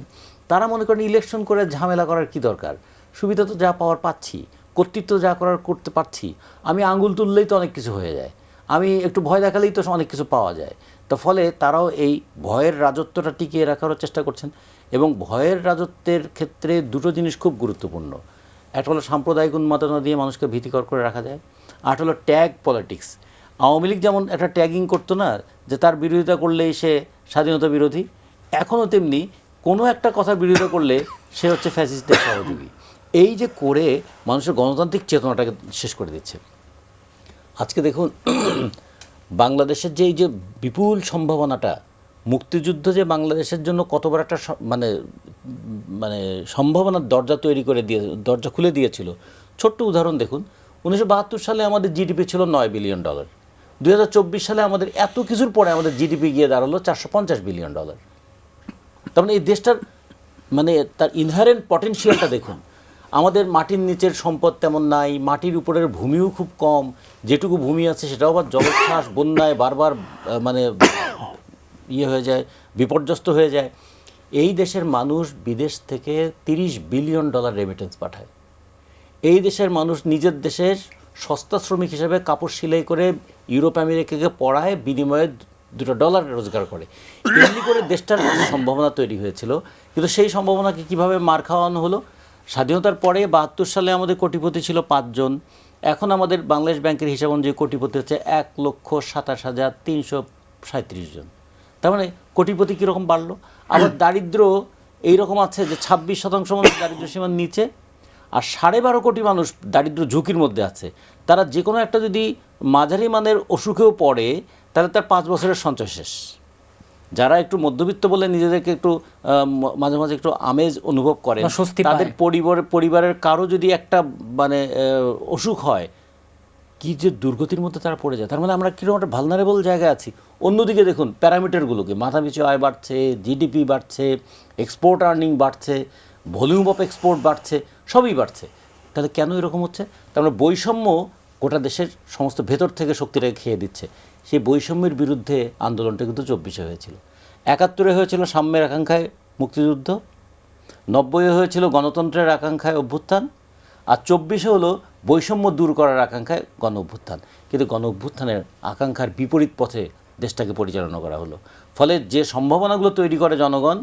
তারা মনে করেন ইলেকশন করে ঝামেলা করার কি দরকার, সুবিধা তো যা পাওয়ার পাচ্ছি, কর্তৃত্ব যা করার করতে পারছি, আমি আঙুল তুললেই তো অনেক কিছু হয়ে যায়, আমি একটু ভয় দেখালেই তো অনেক কিছু পাওয়া যায়। তো ফলে তারাও এই ভয়ের রাজত্বটা টিকিয়ে রাখারও চেষ্টা করছেন। এবং ভয়ের রাজত্বের ক্ষেত্রে দুটো জিনিস খুব গুরুত্বপূর্ণ। একটা হলো সাম্প্রদায়িক উন্মাদনা দিয়ে মানুষকে ভীতিকর করে রাখা যায়, আর হলো ট্যাগ পলিটিক্স। আওয়ামী লীগ যেমন একটা ট্যাগিং করতো না, যে তার বিরোধিতা করলেই সে স্বাধীনতা বিরোধী, এখনও তেমনি কোনো একটা কথা বিরোধিতা করলে সে হচ্ছে ফ্যাসিস্টদের সহযোগী। এই যে করে মানুষের গণতান্ত্রিক চেতনাটাকে শেষ করে দিচ্ছে। আজকে দেখুন বাংলাদেশের যে এই যে বিপুল সম্ভাবনাটা, মুক্তিযুদ্ধ যে বাংলাদেশের জন্য কত বড় একটা মানে মানে সম্ভাবনার দরজা তৈরি করে দিয়ে, দরজা খুলে দিয়েছিল। ছোট্ট উদাহরণ দেখুন, 1972 সালে আমাদের জিডিপি ছিল $9 বিলিয়ন, 2024 সালে আমাদের এত কিছুর পরে আমাদের জিডিপি গিয়ে দাঁড়ালো $450 বিলিয়ন। তার মানে এই দেশটার মানে তার ইনহারেন্ট পটেনশিয়ালটা দেখুন। আমাদের মাটির নিচের সম্পদ তেমন নাই, মাটির উপরের ভূমিও খুব কম, যেটুকু ভূমি আছে সেটাও আবার জলোচ্ছ্বাস, বন্যায় বারবার মানে হয়ে যায়, বিপর্যস্ত হয়ে যায়। এই দেশের মানুষ বিদেশ থেকে $30 বিলিয়ন রেমিটেন্স পাঠায়। এই দেশের মানুষ নিজের দেশের সস্তা শ্রমিক হিসেবে কাপড় সেলাই করে ইউরোপ আমেরিকাকে পড়ায়, বিনিময়ে $2 রোজগার করে। এমনি করে দেশটার সম্ভাবনা তৈরি হয়েছিল। কিন্তু সেই সম্ভাবনাকে কীভাবে মার খাওয়ানো হলো? স্বাধীনতার পরে 72 সালে আমাদের কোটিপতি ছিল 5 জন, এখন আমাদের বাংলাদেশ ব্যাংকের হিসাব অনুযায়ী কোটিপতি হচ্ছে 1,27,337 জন। তার মানে কোটিপতি কীরকম বাড়লো। আবার দারিদ্র এইরকম আছে যে 26% মানুষ দারিদ্র সীমার নিচে, আর 12.5 কোটি মানুষ দারিদ্র ঝুঁকির মধ্যে আছে। তারা যে কোনো একটা যদি মাঝারি মানের অসুখেও পড়ে তাহলে তার 5 বছরের সঞ্চয় শেষ। যারা একটু মধ্যবিত্ত বলে নিজেদেরকে একটু মাঝে মাঝে একটু আমেজ অনুভব করে, তাদের পরিবারের কারো যদি একটা মানে অসুখ হয়, কি যে দুর্গতির মধ্যে তারা পড়ে যায়। তার মানে আমরা কীরকম একটা ভালনারেবল জায়গায় আছি। অন্যদিকে দেখুন প্যারামিটারগুলোকে, মাথাপিছু আয় বাড়ছে, জিডিপি বাড়ছে, এক্সপোর্ট আর্নিং বাড়ছে, ভলিউম অফ এক্সপোর্ট বাড়ছে, সবই বাড়ছে। তাহলে কেন এরকম হচ্ছে? তার মানে বৈষম্য গোটা দেশের সমস্ত ভেতর থেকে শক্তিটাকে খেয়ে দিচ্ছে। সেই বৈষম্যের বিরুদ্ধে আন্দোলনটা কিন্তু 24-এ হয়েছিল, 71-এ হয়েছিল সাম্যের আকাঙ্ক্ষায় মুক্তিযুদ্ধ, 90-এ হয়েছিল গণতন্ত্রের আকাঙ্ক্ষায় অভ্যুত্থান, আর 24-এ হলো বৈষম্য দূর করার আকাঙ্ক্ষায় গণ অভ্যুত্থান। কিন্তু গণ অভ্যুত্থানের আকাঙ্ক্ষার বিপরীত পথে দেশটাকে পরিচালনা করা হলো। ফলে যে সম্ভাবনাগুলো তৈরি করে জনগণ,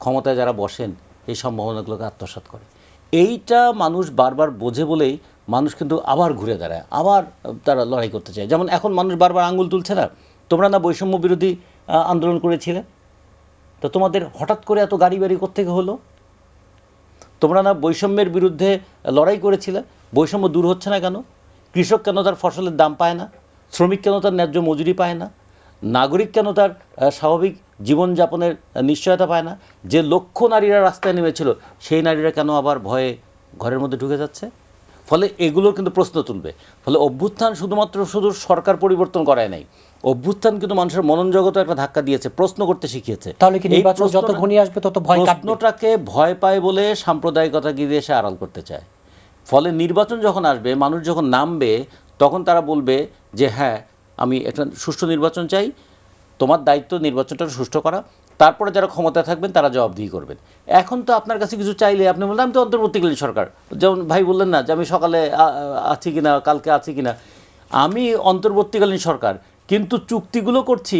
ক্ষমতায় যারা বসেন এই সম্ভাবনাগুলোকে আত্মসাৎ করে। এইটা মানুষ বারবার বোঝে বলেই মানুষ কিন্তু আবার ঘুরে দাঁড়ায়, আবার তারা লড়াই করতে চায়। যেমন এখন মানুষ বারবার আঙুল তুলছে না, তোমরা না বৈষম্য বিরোধী আন্দোলন করেছিলে, তো তোমাদের হঠাৎ করে এত গাড়ি বাড়ি কোত্থেকে হলো? তোমরা না বৈষম্যের বিরুদ্ধে লড়াই করেছিলে, বৈষম্য দূর হচ্ছে না কেন? কৃষক কেন তার ফসলের দাম পায় না? শ্রমিক কেন তার ন্যায্য মজুরি পায় না? নাগরিক কেন তার স্বাভাবিক জীবনযাপনের নিশ্চয়তা পায় না? যে লক্ষ নারীরা রাস্তায় নেমেছিল সেই নারীরা কেন আবার ভয়ে ঘরের মধ্যে ঢুকে যাচ্ছে? ফলে এগুলোর কিন্তু প্রশ্ন তুলবে। ফলে অভ্যুত্থান শুধু সরকার পরিবর্তন করায় নাই, অভ্যুত্থান কিন্তু মানুষের মনন জগতে একটা ধাক্কা দিয়েছে, প্রশ্ন করতে শিখিয়েছে। তাহলে কি নির্বাচন যত ঘনিয়ে আসবে তত ভয় কাটবে? প্রশ্নটাকে ভয় পায় বলে সাম্প্রদায়িকতা গিয়ে এসে আড়াল করতে চায়। ফলে নির্বাচন যখন আসবে, মানুষ যখন নামবে, তখন তারা বলবে যে হ্যাঁ আমি একটা সুষ্ঠু নির্বাচন চাই, তোমার দায়িত্ব নির্বাচনটা সুষ্ঠু করা, তারপরে যারা ক্ষমতায় থাকবেন তারা জবাবদিহি করবেন। এখন তো আপনার কাছে কিছু চাইলে আপনি বললেন আমি তো অন্তর্বর্তীকালীন সরকার, যেমন ভাই বললেন না যে আমি সকালে আছি কিনা, কালকে আছি কিনা, আমি অন্তর্বর্তীকালীন সরকার, কিন্তু চুক্তিগুলো করছি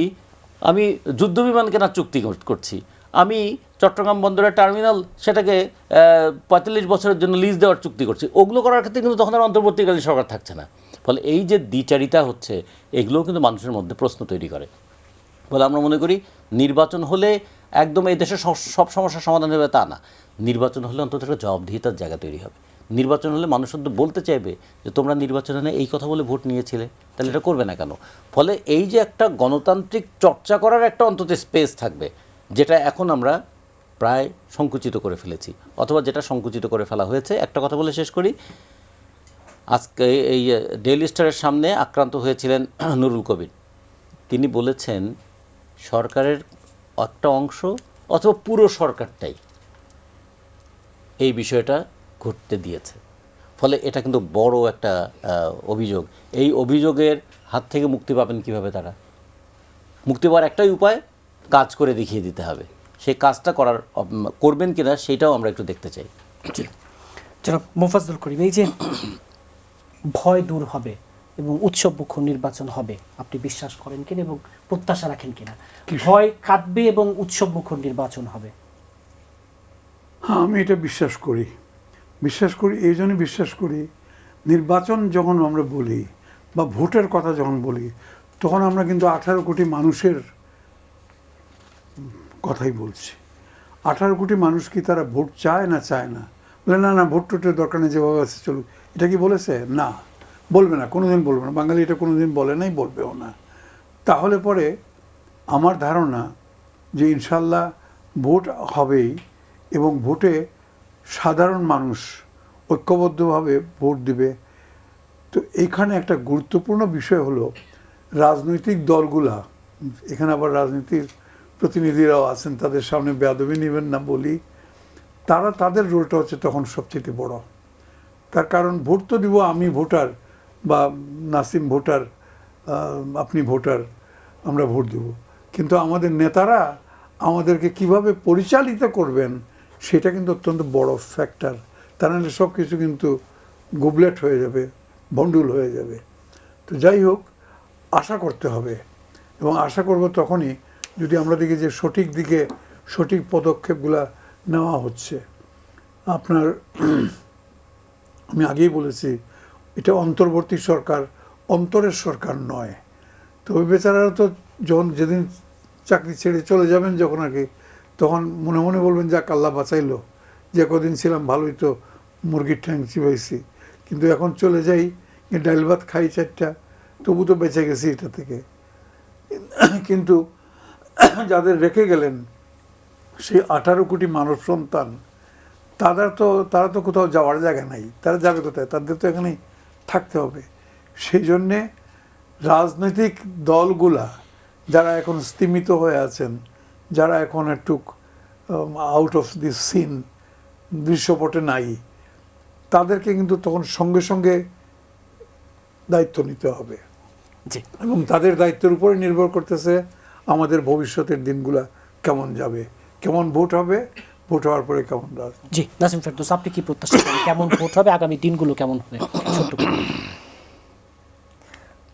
আমি যুদ্ধবিমান কেনার চুক্তি করছি, আমি চট্টগ্রাম বন্দরের টার্মিনাল সেটাকে 45 বছরের জন্য লিজ দেওয়ার চুক্তি করছি। ওগুলো করার ক্ষেত্রে কিন্তু তখন আর অন্তর্বর্তীকালীন সরকার থাকছে না। ফলে এই যে দ্বিচারিতা হচ্ছে, এগুলোও কিন্তু মানুষের মধ্যে প্রশ্ন তৈরি করে। বলে আমরা মনে করি নির্বাচন হলে একদম এই দেশের সব সমস্যার সমাধান হবে তা না। নির্বাচন হলে অন্তত একটা জবাবদিহিতার জায়গা তৈরি হবে। নির্বাচন হলে মানুষ অন্তত বলতে চাইবে যে তোমরা নির্বাচনে এই কথা বলে ভোট নিয়েছিলে, তাহলে এটা করবে না কেন? ফলে এই যে একটা গণতান্ত্রিক চর্চা করার একটা অন্তত স্পেস থাকবে, যেটা এখন আমরা প্রায় সংকুচিত করে ফেলেছি, অথবা যেটা সংকুচিত করে ফেলা হয়েছে। একটা কথা বলে শেষ করি, আজকে এই ডেইলি স্টারের সামনে আক্রান্ত হয়েছিলেন নুরুল কবির। তিনি বলেছেন সরকারের একটা অংশ অথবা পুরো সরকারটাই এই বিষয়টা ঘটতে দিয়েছে। ফলে এটা কিন্তু বড় একটা অভিযোগ। এই অভিযোগের হাত থেকে মুক্তি পাবেন কিভাবে তারা? মুক্তি পাওয়ার একটাই উপায়, কাজ করে দেখিয়ে দিতে হবে। সেই কাজটা করবেন কিনা সেটাও আমরা একটু দেখতে চাই। জনাব মোফাজ্জল করিম, এই যে ভয় দূর হবে এবং উৎসবমুখর নির্বাচন হবে, আপনি বিশ্বাস করেন কিনা এবং প্রত্যাশা রাখেন কিনা? ভয় কাটবে এবং উৎসবমুখর নির্বাচন হবে? হ্যাঁ, আমি এটা বিশ্বাস করি। এই জন্য বিশ্বাস করি, নির্বাচন যখন আমরা বলি বা ভোটের কথা যখন বলি, তখন আমরা কিন্তু 18 কোটি মানুষের কথাই বলছি। 18 কোটি মানুষ কি তারা ভোট চায় না চায় না? বলে না না, ভোট টোটের দরকার নেই, যেভাবে আছে চলুক। এটা কি বলেছে? না, বলবে না, কোনোদিন বলবে না। বাঙালি এটা কোনোদিন বলে নাই, বলবেও না। তাহলে পরে আমার ধারণা যে ইনশাল্লাহ ভোট হবেই, এবং ভোটে সাধারণ মানুষ ঐক্যবদ্ধভাবে ভোট দিবে। তো এইখানে একটা গুরুত্বপূর্ণ বিষয় হলো রাজনৈতিক দলগুলা, এখানে আবার রাজনীতির প্রতিনিধিরাও আছেন, তাদের সামনে বেয়াদবি নেবেন না বলি, তারা তাদের রোলটা হচ্ছে তখন সবচেয়ে বড়। তার কারণ ভোট তো দিব আমি ভোটার, বা নাসিম ভোটার, আপনি ভোটার, আমরা ভোট দেব, কিন্তু আমাদের নেতারা আমাদেরকে কিভাবে পরিচালিত করবেন সেটা কিন্তু অত্যন্ত বড় ফ্যাক্টর। তা নাহলে সব কিছু কিন্তু গোবলেট হয়ে যাবে, ভণ্ডুল হয়ে যাবে। তো যাই হোক, আশা করতে হবে, এবং আশা করব তখনই যদি আমরা দেখি যে সঠিক দিকে সঠিক পদক্ষেপগুলা নেওয়া হচ্ছে। আপনার আমি আগেই বলেছি, এটা অন্তর্বর্তী সরকার, অন্তরের সরকার নয়। তো ওই বেচারারা তো যেদিন চাকরি ছেড়ে চলে যাবেন যখন আর কি, তখন মনে মনে বলবেন যাক আল্লাহ বাঁচাইলো, যে কদিন ছিলাম ভালোই তো মুরগির ঠ্যাং চিবাইছি, কিন্তু এখন চলে যাই, ডাল ভাত খাই 4টা, তবু তো বেঁচে গেছি এটা থেকে। কিন্তু যাদের রেখে গেলেন সেই 18 কোটি মানব সন্তান, তারা তো কোথাও যাওয়ার জায়গা নাই, তারা যাবে কোথায়? তাদের তো এখানেই থাকতে হবে। সেই জন্যে রাজনৈতিক দলগুলা যারা এখন স্তিমিত হয়ে আছেন, যারা এখন একটু আউট অফ দিস সিন, দৃশ্যপটে নাই, তাদেরকে কিন্তু তখন সঙ্গে সঙ্গে দায়িত্ব নিতে হবে। জি এবং তাদের দায়িত্বের উপরে নির্ভর করতেছে আমাদের ভবিষ্যতের দিনগুলা কেমন যাবে, কেমন ভোট হবে, ভোট হওয়ার পরে কেমন রাজনীতি। জি নাসিম ফেরদৌস, আপনি কি প্রত্যাশা করেন কেমন ভোট হবে, আগামী দিনগুলো কেমন হবে? ছোট্ট করে।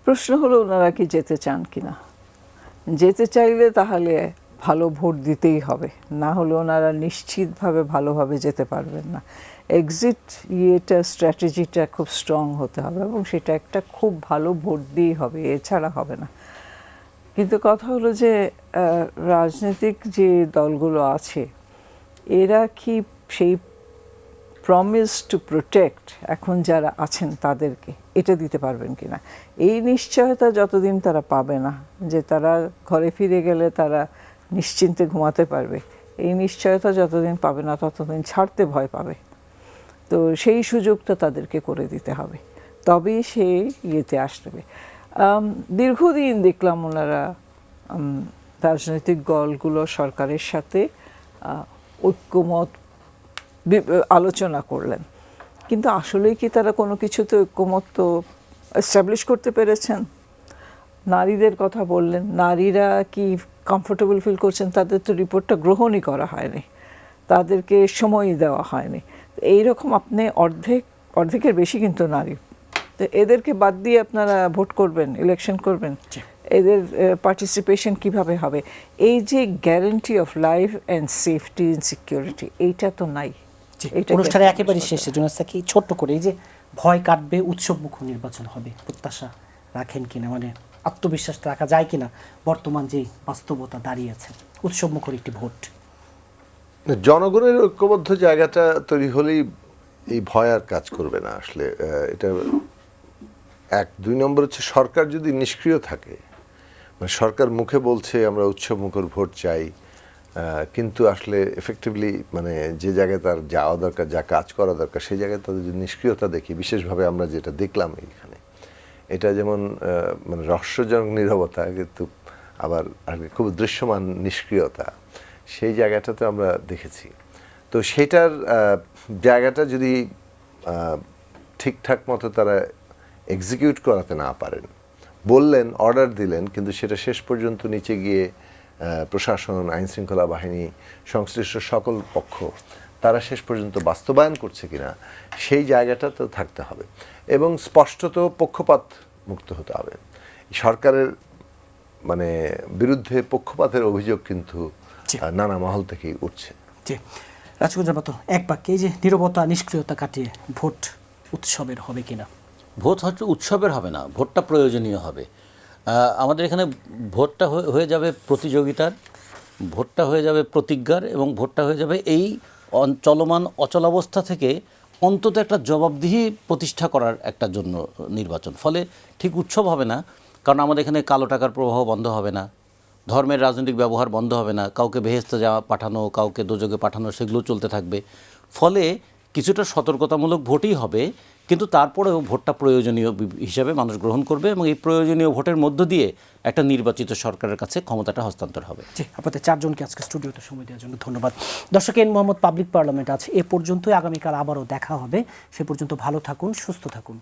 প্রশ্ন হলো ওনারা কি যেতে চান কিনা। যেতে চাইলে তাহলে ভালো ভোট দিতেই হবে, না হলে ওনারা নিশ্চিতভাবে ভালোভাবে যেতে পারবেন না। এক্সিট স্ট্র্যাটেজিটা খুব স্ট্রং হতে হবে এবং সেটা একটা খুব ভালো ভোট দিয়েই হবে, এছাড়া হবে না। কিন্তু কথা হলো যে রাজনৈতিক যে দলগুলো আছে এরা কি সেই প্রমিস টু প্রোটেক্ট এখন যারা আছেন তাদেরকে এটা দিতে পারবেন কিনা। এই নিশ্চয়তা যতদিন তারা পাবে না যে তারা ঘরে ফিরে গেলে তারা নিশ্চিন্তে ঘুমাতে পারবে, এই নিশ্চয়তা যতদিন পাবে না ততদিন ছাড়তে ভয় পাবে। তো সেই সুযোগটা তাদেরকে করে দিতে হবে, তবেই সে ইয়েতে আসবে। দীর্ঘদিন দেখলাম ওনারা রাজনৈতিক দলগুলো সরকারের সাথে ঐক্যমত আলোচনা করলেন, কিন্তু আসলেই কি তারা কোনো কিছুতে ঐক্যমত তো এস্টাবলিশ করতে পেরেছেন? নারীদের কথা বললেন, নারীরা কি কমফোর্টেবল ফিল করছেন? তাদের তো রিপোর্টটা গ্রহণই করা হয়নি, তাদেরকে সময়ই দেওয়া হয়নি। এইরকম আপনি অর্ধেকের বেশি কিন্তু নারী, তো এদেরকে বাদ দিয়ে আপনারা ভোট করবেন, ইলেকশন করবেন, এদের পার্টিসিপেশন কিভাবে হবে? এই যে guarantee of life and safety and security, এইটা তো নাই। অনুষ্ঠানে একেবারে শেষে জুনাস কি ছোট্ট করে, এই যে ভয় কাটবে, উৎসবমুখ নির্বাচন হবে, প্রত্যাশা রাখেন কিনা, মানে আত্মবিশ্বাসটা রাখা যায় কিনা বর্তমান যে বাস্তবতা দাঁড়িয়ে আছে, উৎসবমুখর একটি ভোট? জনগণের ঐক্যবদ্ধ জায়গাটা তৈরি হলেই এই ভয় আর কাজ করবে না আসলে। এটা 1-2 নম্বর হচ্ছে সরকার যদি নিষ্ক্রিয় থাকে, মানে সরকার মুখে বলছে আমরা উৎসবমুখর ভোট চাই, কিন্তু আসলে এফেক্টিভলি মানে যে জায়গায় তার যাওয়া দরকার, যা কাজ করা দরকার, সেই জায়গায় তাদের যদি নিষ্ক্রিয়তা দেখি, বিশেষভাবে আমরা যেটা দেখলাম এইখানে, এটা যেমন মানে রহস্যজনক নীরবতা, কিন্তু আবার খুব দৃশ্যমান নিষ্ক্রিয়তা, সেই জায়গাটাতে আমরা দেখেছি। তো সেটার জায়গাটা যদি ঠিকঠাক মতো তারা এক্সিকিউট করাতে না পারেন, বললেন, অর্ডার দিলেন, কিন্তু সেটা শেষ পর্যন্ত নিচে গিয়ে প্রশাসন, আইনশৃঙ্খলা বাহিনী, সংশ্লিষ্ট সকল পক্ষ তারা শেষ পর্যন্ত বাস্তবায়ন করছে কিনা, সেই জায়গাটা তো থাকতে হবে। এবং স্পষ্টত পক্ষপাত মুক্ত হতে হবে। সরকারের মানে বিরুদ্ধে পক্ষপাতের অভিযোগ কিন্তু নানা মহল থেকেই উঠছে। জি রাজকুমার বাতো, এক বাক্যে এই যে নীরবতা, নিষ্ক্রিয়তা কাটিয়ে ভোট উৎসবের হবে কিনা? ভোট হচ্ছে উৎসবের হবে না, ভোটটা প্রয়োজনীয় হবে। আমাদের এখানে ভোটটা হয়ে যাবে প্রতিযোগিতার, ভোটটা হয়ে যাবে প্রতিজ্ঞার, এবং ভোটটা হয়ে যাবে এই চলমান অচলাবস্থা থেকে অন্তত একটা জবাবদিহি প্রতিষ্ঠা করার একটা জন্য নির্বাচন। ফলে ঠিক উৎসব হবে না, কারণ আমাদের এখানে কালো টাকার প্রবাহ বন্ধ হবে না, ধর্মের রাজনৈতিক ব্যবহার বন্ধ হবে না, কাউকে বেহেশতে যাওয়া পাঠানো, কাউকে দোজখে পাঠানো, সেগুলো চলতে থাকবে। ফলে কিছুটা সতর্কতামূলক ভোটই হবে, কিন্তু তারপরেও ভোটটা প্রয়োজনীয় হিসাবে মানুষ গ্রহণ করবে, এবং এই প্রয়োজনীয় ভোটের মধ্য দিয়ে একটা নির্বাচিত সরকারের কাছে ক্ষমতাটা হস্তান্তর হবে। জি, আপনাদের চারজনকে আজকে স্টুডিওতে সময় দেওয়ার জন্য ধন্যবাদ। দর্শক, এন মোহাম্মদ পাবলিক পার্লামেন্ট আছে এ পর্যন্তই। আগামীকাল আবারও দেখা হবে। সে পর্যন্ত ভালো থাকুন, সুস্থ থাকুন।